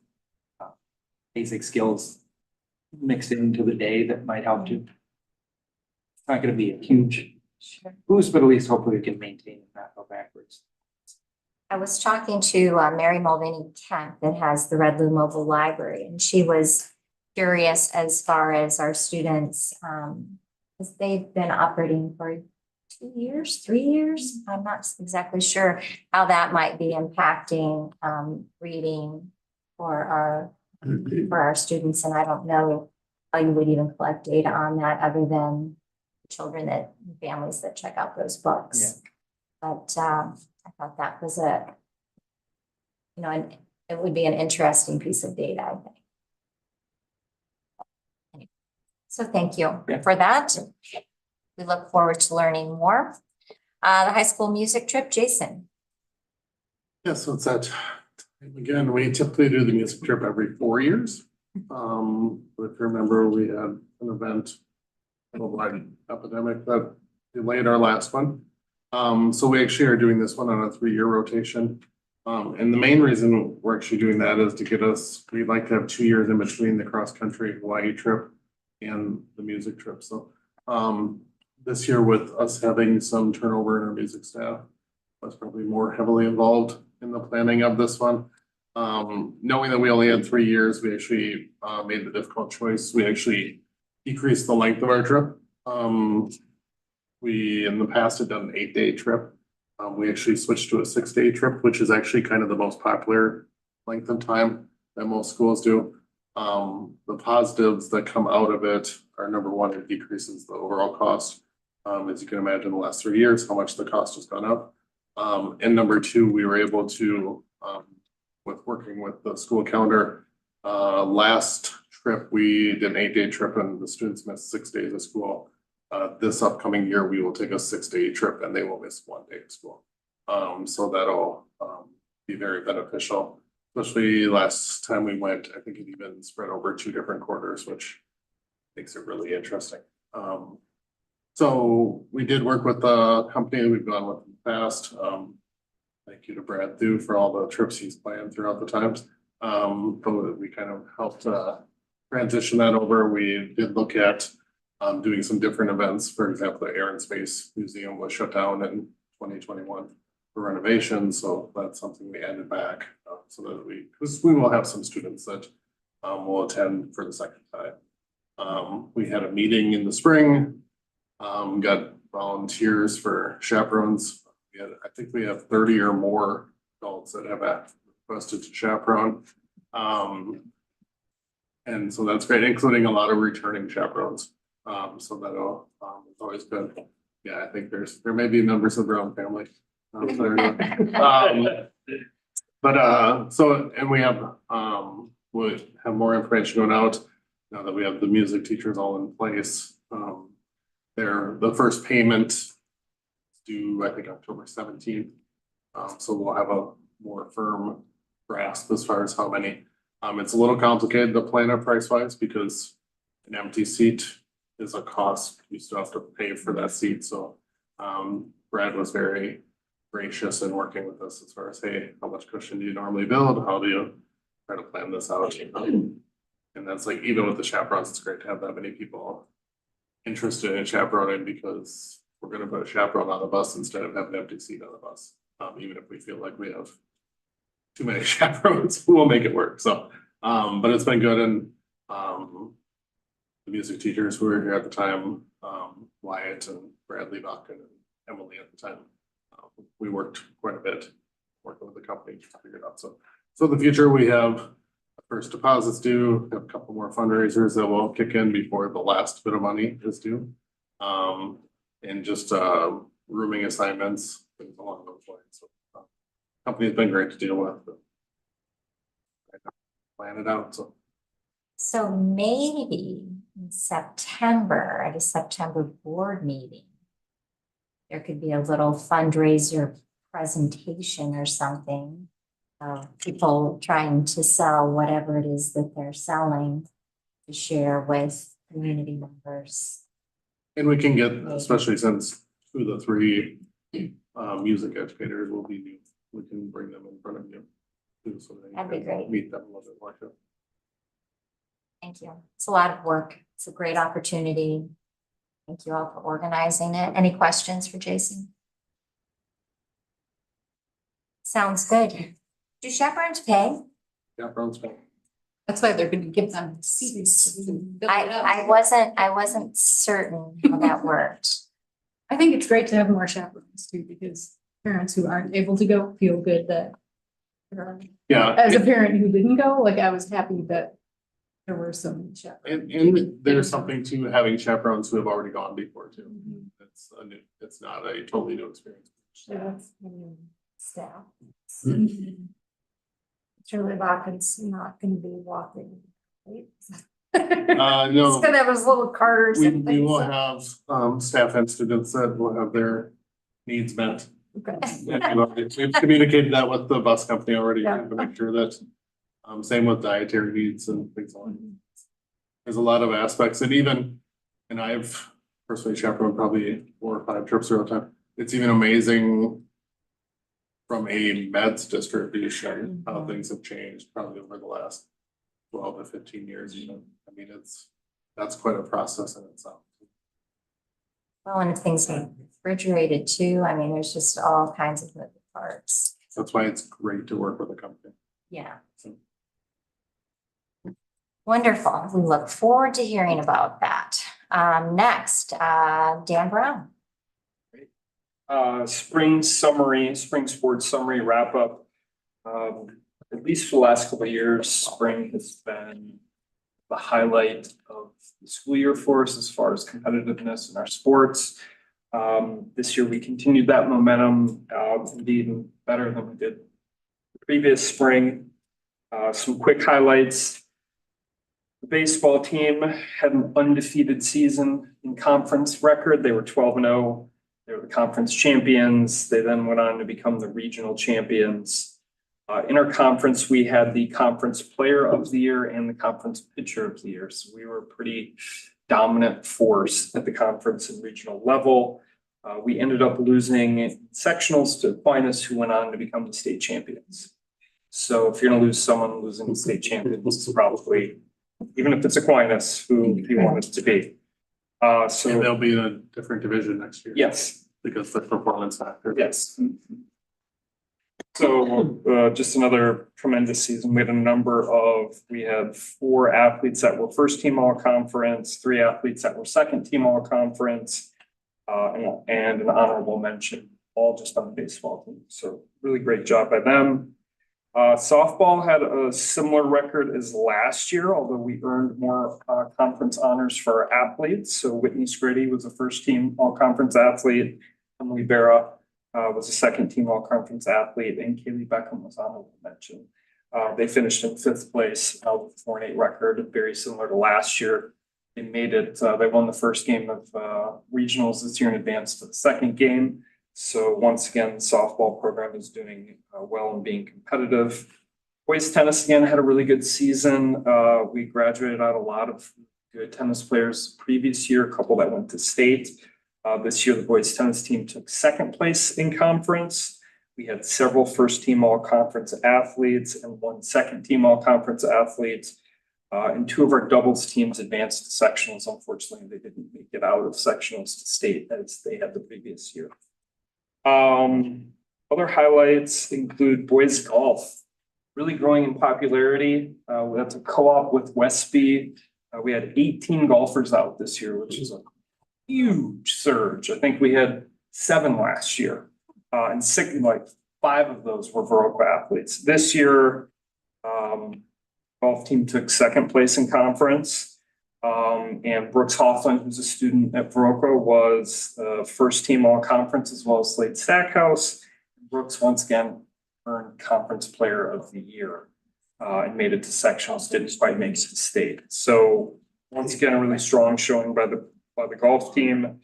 basic skills mixed into the day that might help you. It's not gonna be a huge boost, but at least hopefully we can maintain and not go backwards. I was talking to Mary Mulvaney Kemp that has the Red Lou Mobile Library, and she was curious as far as our students, because they've been operating for 2 years, 3 years. I'm not exactly sure how that might be impacting reading for our students, and I don't know how you would even collect data on that other than children families that check out those books. But I thought that was it would be an interesting piece of data, I think. So thank you for that. We look forward to learning more. The high school music trip, Jason. Yeah, so it's that, again, we typically do the music trip every 4 years. If you remember, we had an event, a worldwide epidemic that delayed our last one. So we actually are doing this one on a 3-year rotation. And the main reason we're actually doing that is to get us, we'd like to have 2 years in between the cross-country Hawaii trip and the music trip. So this year with us having some turnover in our music staff, I was probably more heavily involved in the planning of this one. Knowing that we only had 3 years, we actually made the difficult choice. We actually decreased the length of our trip. We in the past had done an 8-day trip. We actually switched to a 6-day trip, which is actually kind of the most popular length of time that most schools do. The positives that come out of it are, number one, it decreases the overall cost. As you can imagine, the last 3 years, how much the cost has gone up. And number two, we were able to, with working with the school calendar, last trip, we did an 8-day trip and the students missed 6 days of school. This upcoming year, we will take a 6-day trip and they will miss 1 day of school. So that'll be very beneficial, especially last time we went, I think it even spread over 2 different quarters, which makes it really interesting. So we did work with a company that we've gone with in the past. Thank you to Brad Thu for all the trips he's planned throughout the times. But we kind of helped transition that over. We did look at doing some different events. For example, the Air and Space Museum was shut down in 2021 for renovation. So that's something we added back so that because we will have some students that will attend for the second time. We had a meeting in the spring, got volunteers for chaperones. I think we have 30 or more adults that have requested to chaperone. And so that's great, including a lot of returning chaperones. So that'll it's always good. Yeah, I think there may be members of their own family. So and we have we'll have more information going out now that we have the music teachers all in place. The first payment is due, I think, October 17th. So we'll have a more firm grasp as far as how many. It's a little complicated to plan it price-wise because an empty seat is a cost. You still have to pay for that seat. So Brad was very gracious in working with us as far as, hey, how much cushion do you normally build? How do you try to plan this out? And that's like, even with the chaperones, it's great to have that many people interested in chaperoning because we're going to put a chaperone on the bus instead of having an empty seat on the bus. Even if we feel like we have too many chaperones, we'll make it work. So, but it's been good. And the music teachers who were here at the time, Wyatt and Bradley Buck and Emily at the time, we worked quite a bit working with the company to figure it out. So in the future, we have first deposits due, have a couple more fundraisers that will kick in before the last bit of money is due. and just rooming assignments, things along those lines. So company's been great to deal with. But plan it out, so. So maybe in September, at a September board meeting, there could be a little fundraiser presentation or something. People trying to sell whatever it is that they're selling to share with community members. And we can get, especially since two of the three music educators will be new, we can bring them in front of you. Too, so that you That'd be can great. Meet them a little bit more too. Thank you. It's a lot of work. It's a great opportunity. Thank you all for organizing it. Any questions for Jason? Sounds good. Do chaperones pay? Yeah, Brown's fine. That's why they're gonna give them seats. I wasn't certain how that worked. I think it's great to have more chaperones too, because parents who aren't able to go feel good that. Yeah. As a parent who didn't go, like I was happy that there were some chaperones. And there's something to having chaperones who have already gone before too. It's not a totally new experience. Staff. Shirley Watkins not gonna be walking. Right? No. He's gonna have his little cars We and things. will have staff and students that will have their needs met. Okay. We've communicated that with the bus company already Yeah. to make sure that, same with dietary needs and things like that. There's a lot of aspects and I've personally chaperoned probably 4 or 5 trips throughout time. It's even amazing from a meds distribution, how things have changed probably over the last 12 to 15 years, I mean, that's quite a process in itself. Well, and if things are refrigerated too, I mean, there's just all kinds of moving parts. That's why it's great to work with a company. Yeah. So. Wonderful. We look forward to hearing about that. Next, Dan Brown. Spring sports summary wrap up. At least for the last couple of years, spring has been the highlight of the school year for us as far as competitiveness in our sports. This year we continued that momentum, indeed even better than we did the previous spring. Some quick highlights. The baseball team had an undefeated season in conference record. They were 12-0. They were the conference champions. They then went on to become the regional champions. In our conference, we had the conference player of the year and the conference pitcher of the year. So we were a pretty dominant force at the conference and regional level. We ended up losing sectionals to Aquinas, who went on to become the state champions. So if you're going to lose someone, losing the state champions is probably, even if it's Aquinas, who you want it to be. So And they'll be in a different division next year. yes. Because the performance factor. Yes. So just another tremendous season. We had 4 athletes that were first team all conference, 3 athletes that were second team all conference, and an honorable mention, all just on the baseball team. So really great job by them. Softball had a similar record as last year, although we earned more conference honors for our athletes. So Whitney Scritty was a first team all conference athlete. Emily Vera was a second team all conference athlete, and Kaylee Beckham was honorable mention. They finished in 5th place with a 4-8 record, very similar to last year. They made it, they won the first game of regionals this year and advanced to the second game. So once again, the softball program is doing well and being competitive. Boys tennis again had a really good season. We graduated out a lot of good tennis players previous year, a couple that went to state. This year, the boys tennis team took 2nd place in conference. We had several first team all conference athletes and 1 second team all conference athlete. And 2 of our doubles teams advanced to sectionals. Unfortunately, they didn't make it out of sectionals to state as they had the previous year. Other highlights include boys golf, really growing in popularity. That's a co-op with Westby. We had 18 golfers out this year, which is a huge surge. I think we had 7 last year, and 5 of those were Viroqua athletes. This year, golf team took 2nd place in conference. And Brooks Hoffman, who's a student at Viroqua, was first team all conference as well as Slade Stackhouse. Brooks once again earned conference player of the year and made it to sectionals, didn't quite make it to state. So once again, a really strong showing by the golf team.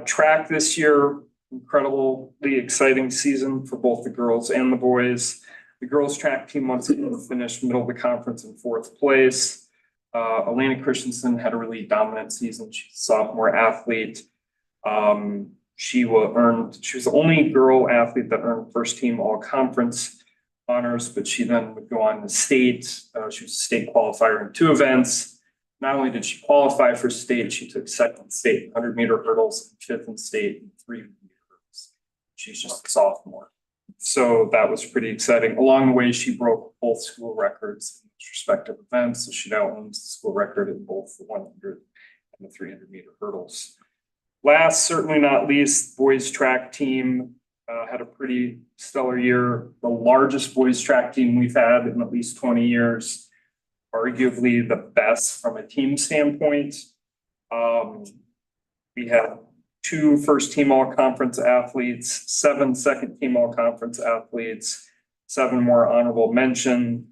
Track this year, incredibly exciting season for both the girls and the boys. The girls track team once again finished middle of the conference in 4th place. Elena Christensen had a really dominant season. She's a sophomore athlete. She was the only girl athlete that earned first team all conference honors, but she then would go on to state. She was a state qualifier in 2 events. Not only did she qualify for state, she took 2nd state 100-meter hurdles, 5th in state in 300-meter hurdles. She's just a sophomore. So that was pretty exciting. Along the way, she broke both school records in those respective events. So she now owns the school record in both the 100 and the 300-meter hurdles. Last, certainly not least, boys track team had a pretty stellar year. The largest boys track team we've had in at least 20 years. Arguably the best from a team standpoint. We had 2 first team all conference athletes, 7 second team all conference athletes, 7 more honorable mention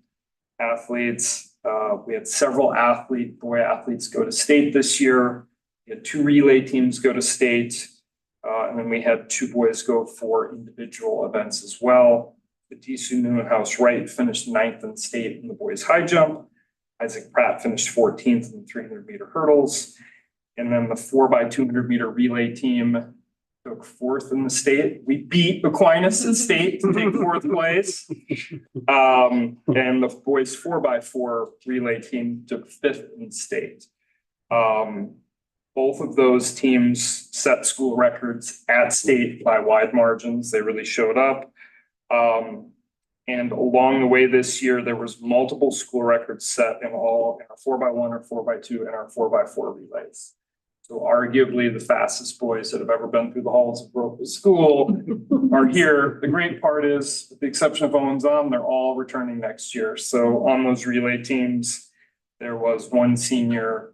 athletes. We had several boy athletes go to state this year. We had 2 relay teams go to state. And then we had 2 boys go for individual events as well. Batisu Newhouse Wright finished 9th in state in the boys high jump. Isaac Pratt finished 14th in the 300-meter hurdles. And then the 4x200-meter relay team took 4th in the state. We beat Aquinas in state to take 4th place. And the boys 4x4 relay team took 5th in state. Both of those teams set school records at state by wide margins. They really showed up. And along the way this year, there was multiple school records set in our 4x1, our 4x2, and our 4x4 relays. So arguably the fastest boys that have ever been through the halls of Viroqua School are here. The great part is, with the exception of Owens they're all returning next year. So on those relay teams, there was 1 senior,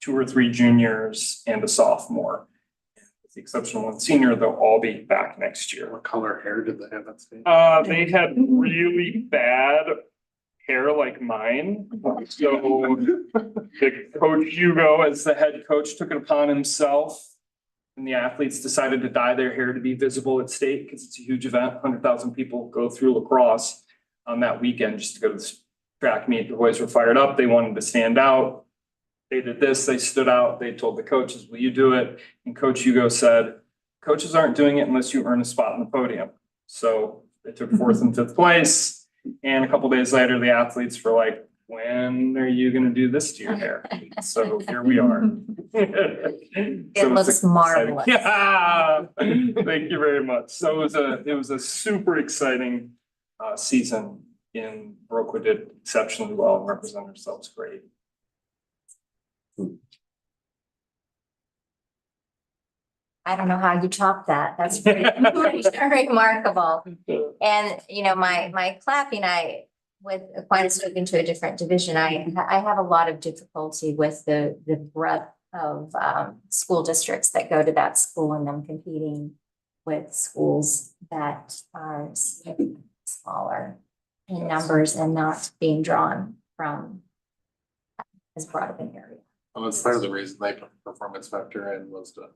2 or 3 juniors, and a sophomore. With the exception of 1 senior, they'll all be back next year. What color hair did they have at state? They had really bad hair like mine. So the coach Hugo, as the head coach, took it upon himself. And the athletes decided to dye their hair to be visible at state because it's a huge event. 100,000 people go through lacrosse on that weekend just to go to the track meet. The boys were fired up. They wanted to stand out. They did this, they stood out, they told the coaches, will you do it? And Coach Hugo said, coaches aren't doing it unless you earn a spot on the podium. So they took 4th and 5th place. And a couple days later, the athletes were like, when are you going to do this to your hair? So here we are. It looks marvelous. Yeah, thank you very much. So it was a super exciting season in Viroqua. Did exceptionally well and represented ourselves great. I don't know how you top that. That's pretty remarkable. And, my clapping, with Aquinas moving to a different division, I have a lot of difficulty with the breadth of school districts that go to that school and them competing with schools that are smaller in numbers and not being drawn from as broad of an area. Well, that's part of the reason they put performance factor in was to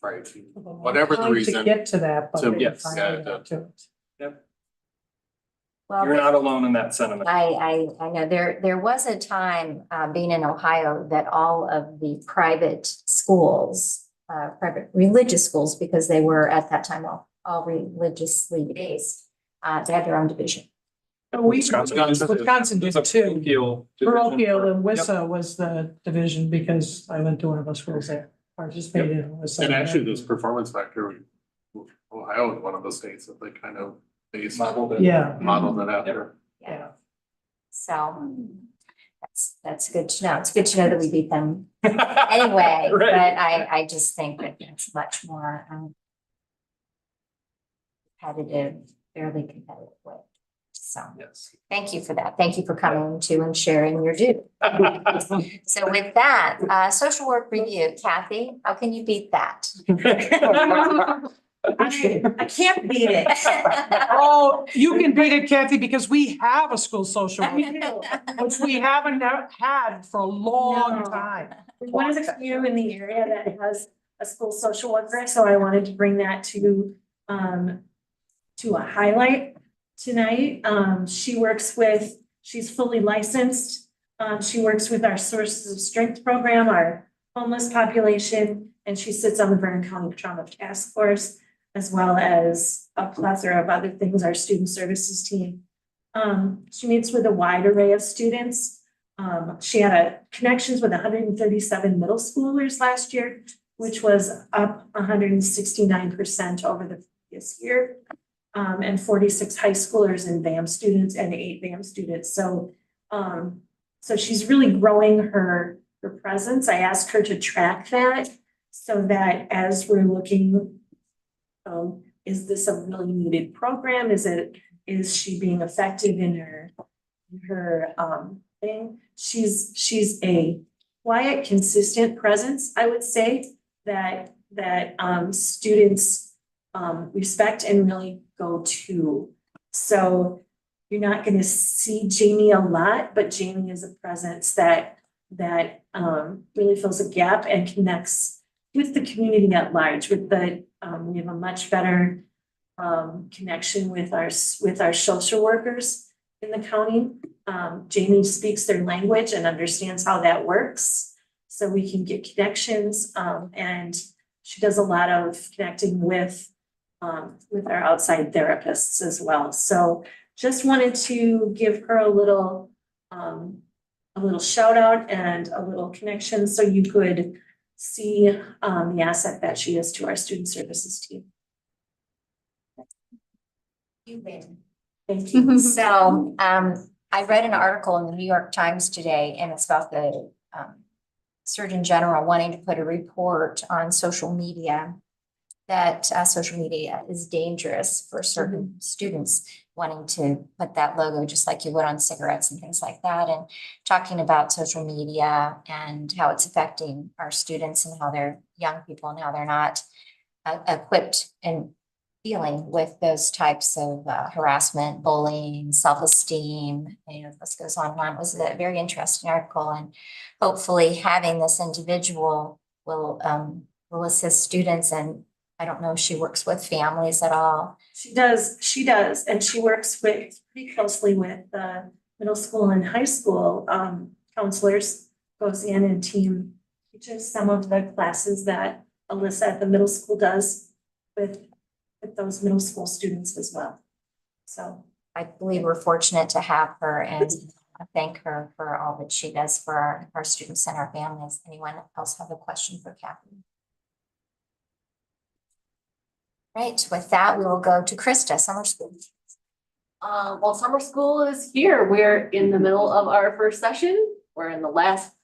try to, Well, whatever the trying reason. To get to that, but to- they yes, finally yeah, got to it. Well, You're not alone in that sentiment. I know there was a time, being in Ohio, that all of the private schools, private religious schools, because they were at that time all religiously based, they had their own division. Wisconsin did too. Parochial Parochial and WISA was the division because I went to one of the schools that participated in WISA. And actually, this performance factor, Ohio is one of the states that they kind of based Modeled it. Yeah, modeled it after. yeah. So that's good to know. It's good to know that we beat them anyway, but I just think that it's much more competitive, fairly competitive way. So Yes. thank you for that. Thank you for coming to and sharing your due. So with that, social work review, Kathy, how can you beat that? I can't beat it. Oh, you can beat it, Kathy, because we have a school social worker, which we haven't had for a long No. time. One of the few in the area that has a school social worker, so I wanted to bring that to a highlight tonight. She's fully licensed. She works with our Sources of Strength program, our homeless population, and she sits on the Vernon County Trauma Task Force, as well as a plethora of other things, our student services team. She meets with a wide array of students. She had connections with 137 middle schoolers last year, which was up 169% over the previous year. And 46 high schoolers and VAM students and 8 VAM students. So she's really growing her presence. I asked her to track that so that as we're looking, is this a really needed program? Is she being effective in her thing? She's a quiet, consistent presence, I would say, that students respect and really go to. So you're not going to see Jamie a lot, but Jamie is a presence that really fills a gap and connects with the community at large. We have a much better connection with our social workers in the county. Jamie speaks their language and understands how that works, so we can get connections. And she does a lot of connecting with our outside therapists as well. So just wanted to give her a little shout out and a little connection so you could see the asset that she is to our student services team. You win. Thank you. So, I read an article in the New York Times today, and it's about the Surgeon General wanting to put a report on social media, that social media is dangerous for certain students, wanting to put that logo just like you would on cigarettes and things like that, and talking about social media and how it's affecting our students and how they're young people and how they're not equipped and dealing with those types of harassment, bullying, self-esteem. This goes on and on. It was a very interesting article, and hopefully having this individual will assist students. And I don't know if she works with families at all. She does, and she works pretty closely with the middle school and high school counselors, goes in and teaches some of the classes that Alyssa at the middle school does with those middle school students as well. So I believe we're fortunate to have her, and I thank her for all that she does for our students and our families. Anyone else have a question for Kathy? Right, with that, we will go to Krista, summer school. Well, summer school is here. We're in the middle of our first session. We're in the last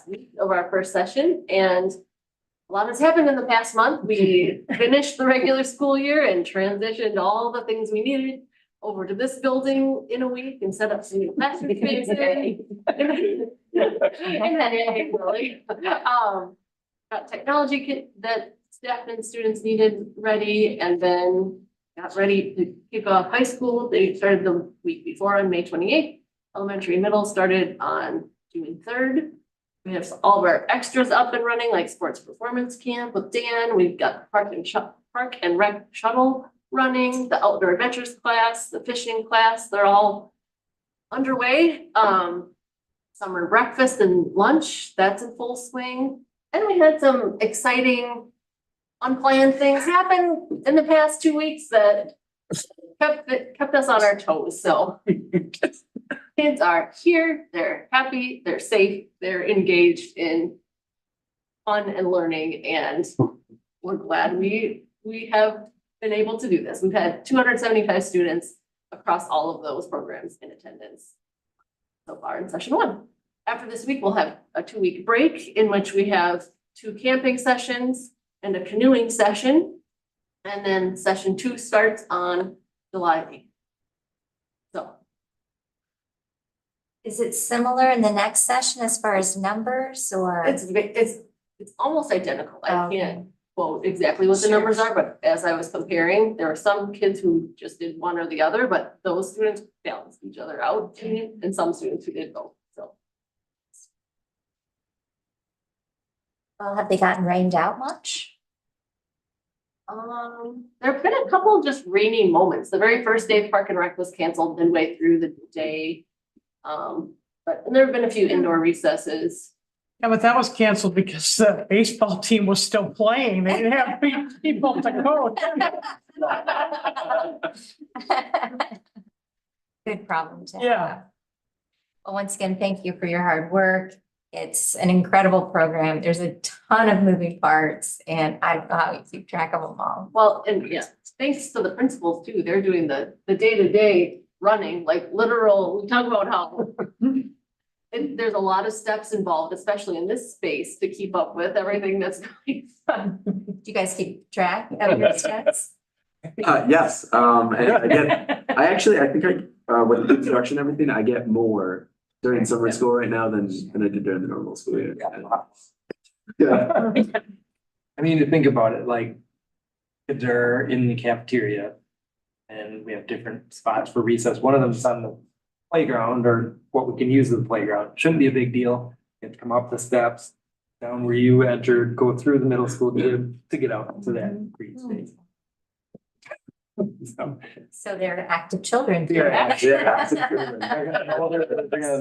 week of our first session, and a lot has happened in the past month. We finished the regular school year and transitioned all the things we needed over to this building in a week and set up some new classroom spaces. Got technology kit that staff and students needed ready, and then got ready to kick off high school. They started the week before on May 28th. Elementary and middle started on June 3rd. We have all of our extras up and running, like sports performance camp with Dan. We've got park and rec shuttle running, the outdoor adventures class, the fishing class. They're all underway. Summer breakfast and lunch, that's in full swing. And we had some exciting unplanned things happen in the past 2 weeks that kept us on our toes. So kids are here, they're happy, they're safe, they're engaged in fun and learning, and we're glad we have been able to do this. We've had 275 students across all of those programs in attendance so far in session 1. After this week, we'll have a 2-week break in which we have 2 camping sessions and a canoeing session. And then session 2 starts on July 8th. Is it similar in the next session as far as numbers or? It's almost identical. I Okay. can't quote exactly what the Sure. numbers are, but as I was comparing, there were some kids who just did one or the other, but those students balanced each other out, and some students who did both, so. Well, have they gotten rained out much? There have been a couple just rainy moments. The very first day Park and Rec was canceled midway through the day. But there have been a few indoor recesses. Yeah, but that was canceled because the baseball team was still playing. They didn't have people to coach. Good problem to have. Yeah. Well, once again, thank you for your hard work. It's an incredible program. There's a ton of moving parts and I don't know how you keep track of them all. Well, and yeah, thanks to the principals too. They're doing the day-to-day running, like literal, we talk about how there's a lot of steps involved, especially in this space, to keep up with everything that's going on. Do you guys keep track of your steps? Yes, and I think with the introduction and everything, I get more during summer school right now than I did during the normal school year. Yeah. I mean, to think about it, like, kids are in the cafeteria and we have different spots for recess. One of them is on the playground or what we can use as the playground. Shouldn't be a big deal. You have to come up the steps, down where you entered, go through the middle school gym to get out to that green space. So they're active children. They're gonna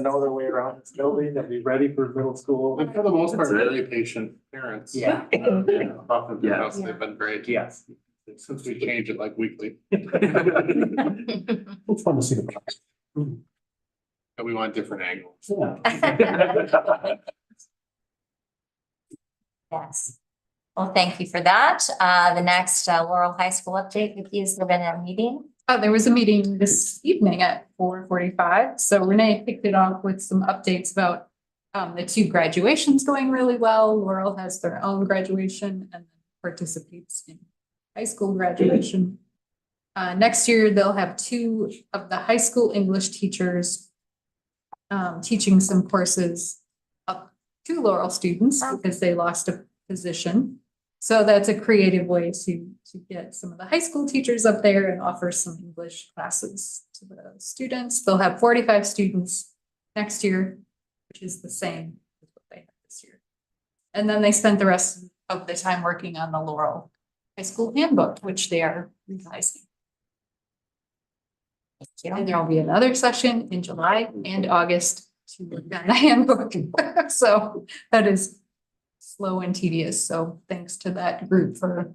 know their way around this building. They'll be ready for middle school. And for the most part, That's right. very patient parents. Yeah. Often Yeah. house, they've been great. Yes. Since we change it like weekly, It's fun to see the progress. and we want different angles. Yeah. Yes. Well, thank you for that. The next Laurel High School update with you, has there been a meeting? There was a meeting this evening at 4:45. So Renee kicked it off with some updates about the two graduations going really well. Laurel has their own graduation and participates in high school graduation. Next year, they'll have two of the high school English teachers teaching some courses up to Laurel students because they lost a position. So that's a creative way to get some of the high school teachers up there and offer some English classes to the students. They'll have 45 students next year, which is the same as what they had this year. And then they spent the rest of the time working on the Laurel High School handbook, which they are revising. And there'll be another session in July and August to work on the handbook. So that is slow and tedious. So thanks to that group for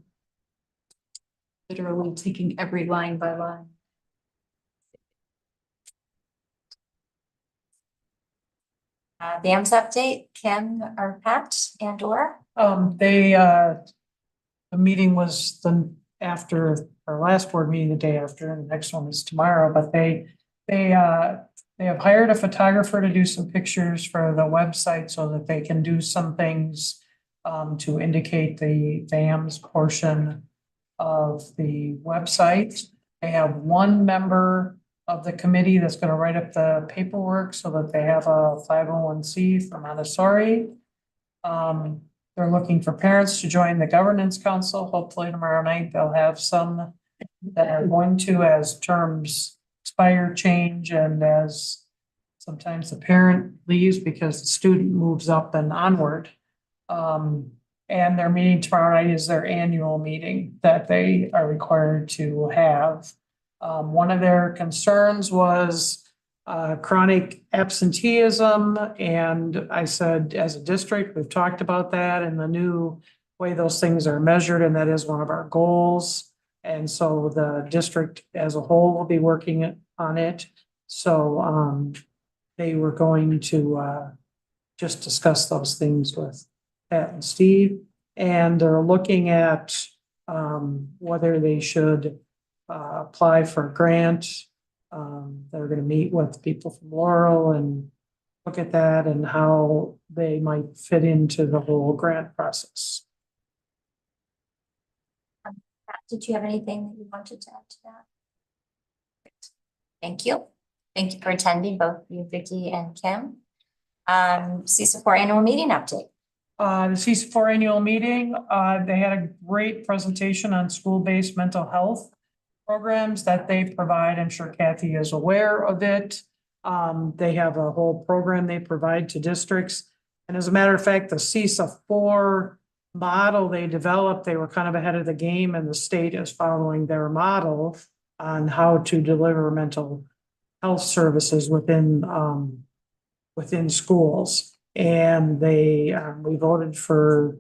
literally taking every line by line. Dams update, Kim or Pat and or? The meeting was after our last board meeting, the day after, and the next one is tomorrow, but they have hired a photographer to do some pictures for the website so that they can do some things to indicate the dams portion of the website. They have one member of the committee that's gonna write up the paperwork so that they have a 501c for Montessori. They're looking for parents to join the governance council. Hopefully tomorrow night they'll have some that are going to, as terms expire, change, and as sometimes the parent leaves because the student moves up and onward. And their meeting tomorrow night is their annual meeting that they are required to have. One of their concerns was chronic absenteeism. And I said, as a district, we've talked about that and the new way those things are measured, and that is one of our goals. And so the district as a whole will be working on it. So they were going to just discuss those things with Pat and Steve. And they're looking at whether they should apply for a grant. They're going to meet with people from Laurel and look at that and how they might fit into the whole grant process. Did you have anything that you wanted to add to that? Thank you. Thank you for attending, both you, Vicky and Kim. CISA4 annual meeting update. The CISA4 annual meeting, they had a great presentation on school-based mental health programs that they provide. I'm sure Kathy is aware of it. They have a whole program they provide to districts. And as a matter of fact, the CISA4 model they developed, they were kind of ahead of the game, and the state is following their model on how to deliver mental health services within schools. And we voted for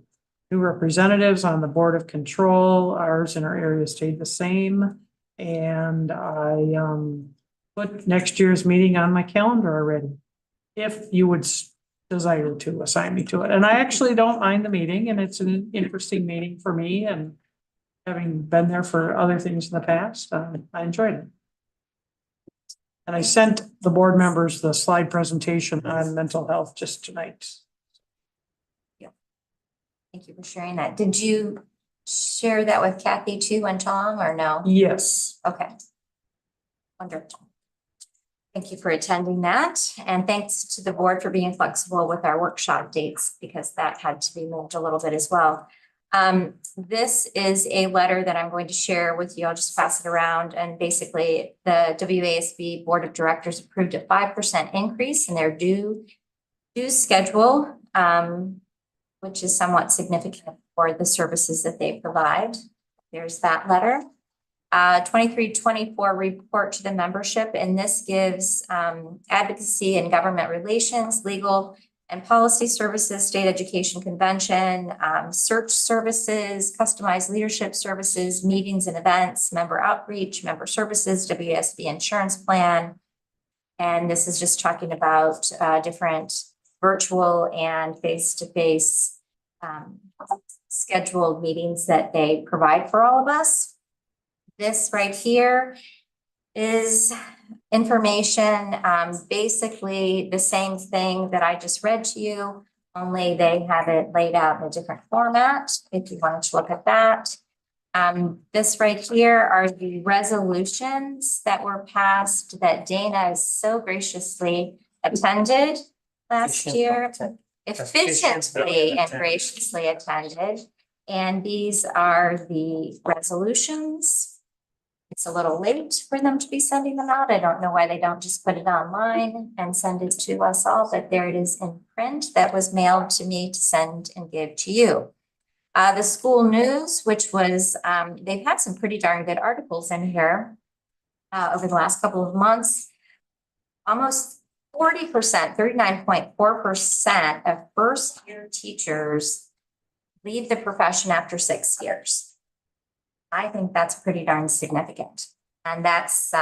new representatives on the Board of Control. Ours in our area stayed the same. And I put next year's meeting on my calendar already, if you would desire to assign me to it. And I actually don't mind the meeting, and it's an interesting meeting for me, and having been there for other things in the past, I enjoyed it. And I sent the board members the slide presentation on mental health just tonight. Thank you for sharing that. Did you share that with Kathy too and Tom, or no? Yes. Okay. Wonderful. Thank you for attending that. And thanks to the board for being flexible with our workshop dates, because that had to be moved a little bit as well. This is a letter that I'm going to share with you. I'll just pass it around. And basically the WASB Board of Directors approved a 5% increase in their due schedule, which is somewhat significant for the services that they provide. There's that letter. 23-24 report to the membership, and this gives advocacy and government relations, legal and policy services, state education convention, search services, customized leadership services, meetings and events, member outreach, member services, WASB insurance plan. And this is just talking about different virtual and face-to-face scheduled meetings that they provide for all of us. This right here is information, basically the same thing that I just read to you, only they have it laid out in a different format, if you wanted to look at that. This right here are the resolutions that were passed that Dana so graciously attended last year. Efficiently and graciously attended. And these are the resolutions. It's a little late for them to be sending them out. I don't know why they don't just put it online and send it to us all, but there it is in print that was mailed to me to send and give to you. The school news, which was, they've had some pretty darn good articles in here over the last couple of months. Almost 40%, 39.4% of first-year teachers leave the profession after 6 years. I think that's pretty darn significant. And that's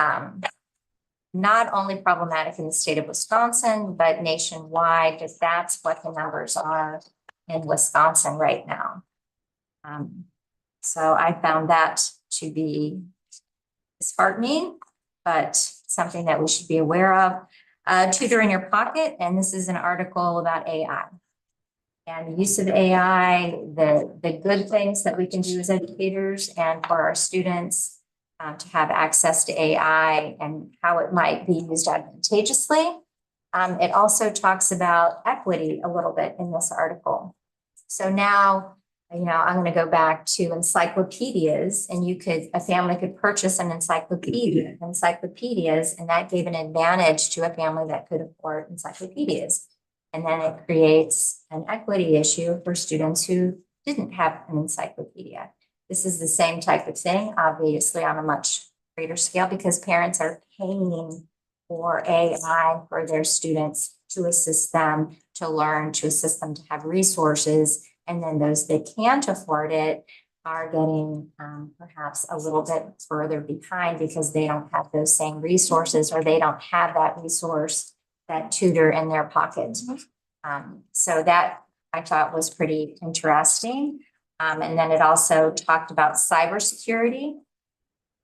not only problematic in the state of Wisconsin, but nationwide, because that's what the numbers are in Wisconsin right now. So I found that to be disheartening, but something that we should be aware of. Tutor in your pocket, and this is an article about AI. And the use of AI, the good things that we can do as educators and for our students to have access to AI and how it might be used advantageously. It also talks about equity a little bit in this article. So now, I'm going to go back to encyclopedias, and a family could purchase an encyclopedias, and that gave an advantage to a family that could afford encyclopedias. And then it creates an equity issue for students who didn't have an encyclopedia. This is the same type of thing, obviously on a much greater scale, because parents are paying for AI for their students to assist them to learn, to assist them to have resources. And then those that can't afford it are getting perhaps a little bit further behind because they don't have those same resources, or they don't have that resource, that tutor in their pocket. So that I thought was pretty interesting. And then it also talked about cybersecurity.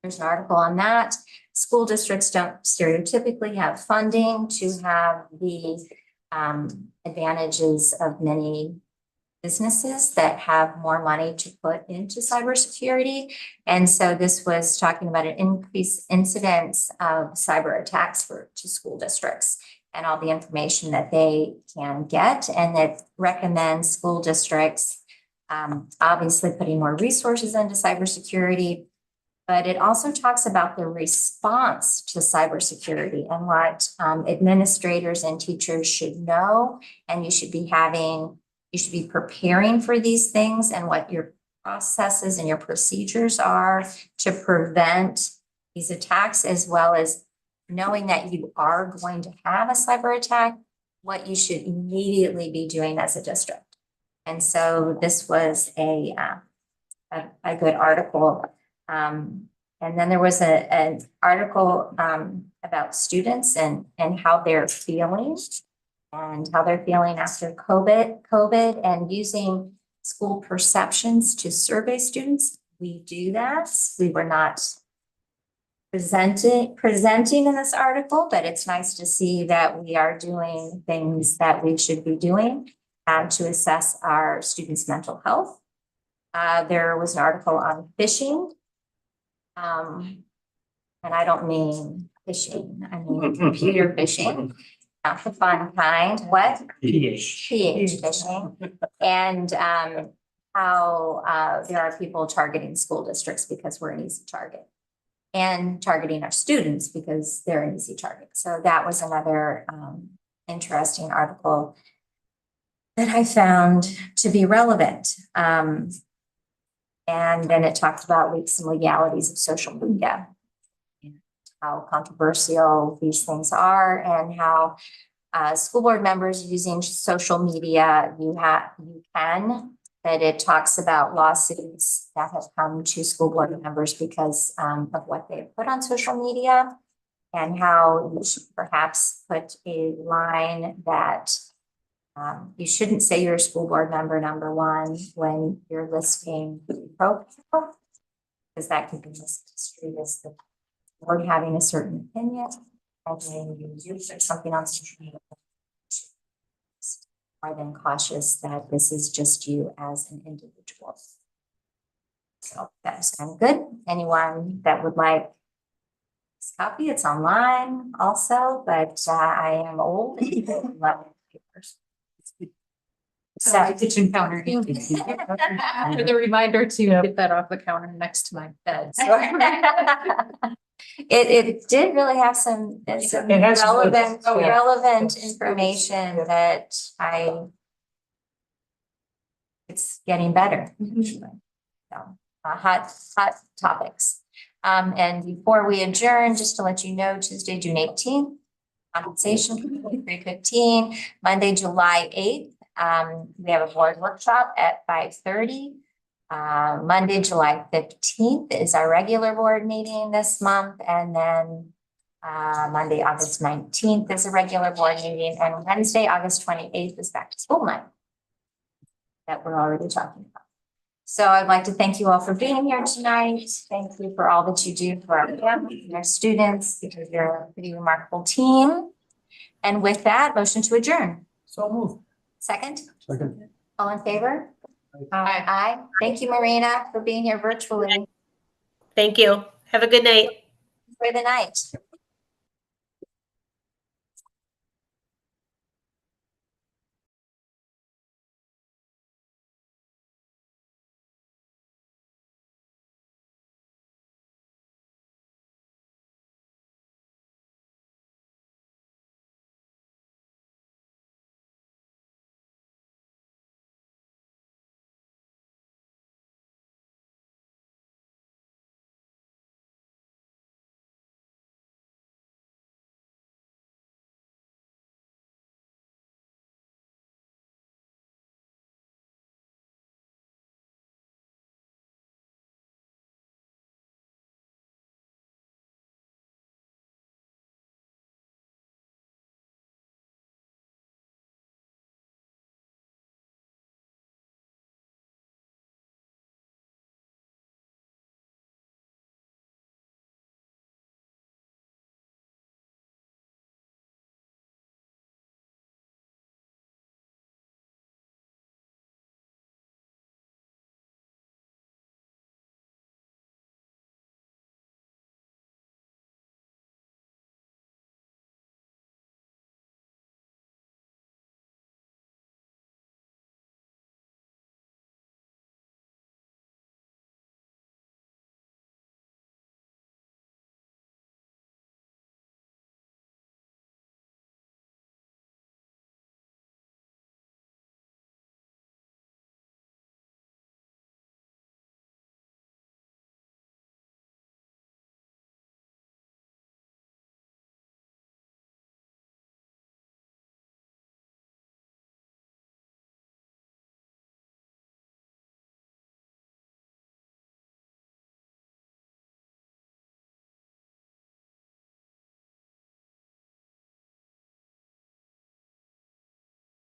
There's an article on that. School districts don't stereotypically have funding to have the advantages of many businesses that have more money to put into cybersecurity. And so this was talking about an increased incidence of cyber attacks to school districts and all the information that they can get, and that recommends school districts obviously putting more resources into cybersecurity. But it also talks about the response to cybersecurity and what administrators and teachers should know, and you should be preparing for these things, and what your processes and your procedures are to prevent these attacks, as well as knowing that you are going to have a cyber attack, what you should immediately be doing as a district. And so this was a good article. And then there was an article about students and how they're feeling after COVID and using school perceptions to survey students. We do that. We were not presenting in this article, but it's nice to see that we are doing things that we should be doing to assess our students' mental health. There was an article on phishing. And I don't mean phishing, I mean computer phishing, not the fun kind. What? PH. phishing. And how there are people targeting school districts because we're an easy target, and targeting our students because they're an easy target. So that was another interesting article that I found to be relevant. And then it talked about some legalities of social media, and how controversial these things are, and how school board members using social media, that it talks about lawsuits that have come to school board members because of what they've put on social media, and how you should perhaps put a line that you shouldn't say you're a school board member, number one, when you're listing profile, because that could be misconstrued as the board having a certain opinion. And when you put something on social media, more than cautious that this is just you as an individual. So that sounds good. Anyone that would like this copy, it's online also, but I am old. Love papers. So kitchen counter. For the reminder to get that off the counter next to my bed. It did really have some It has some good- relevant information that it's getting better. So, hot topics. And before we adjourn, just to let you know, Tuesday, June 18th, compensation, 3:15, Monday, July 8th. We have a board workshop at 5:30. Monday, July 15th is our regular board meeting this month. And then Monday, August 19th is a regular board meeting. And Wednesday, August 28th is back to school night that we're already talking about. So I'd like to thank you all for being here tonight. Thank you for all that you do for our families and our students, because you're a pretty remarkable team. And with that, motion to adjourn. So move. Second? Second. All in favor? Aye. Thank you, Marina, for being here virtually. Thank you. Have a good night. For the night.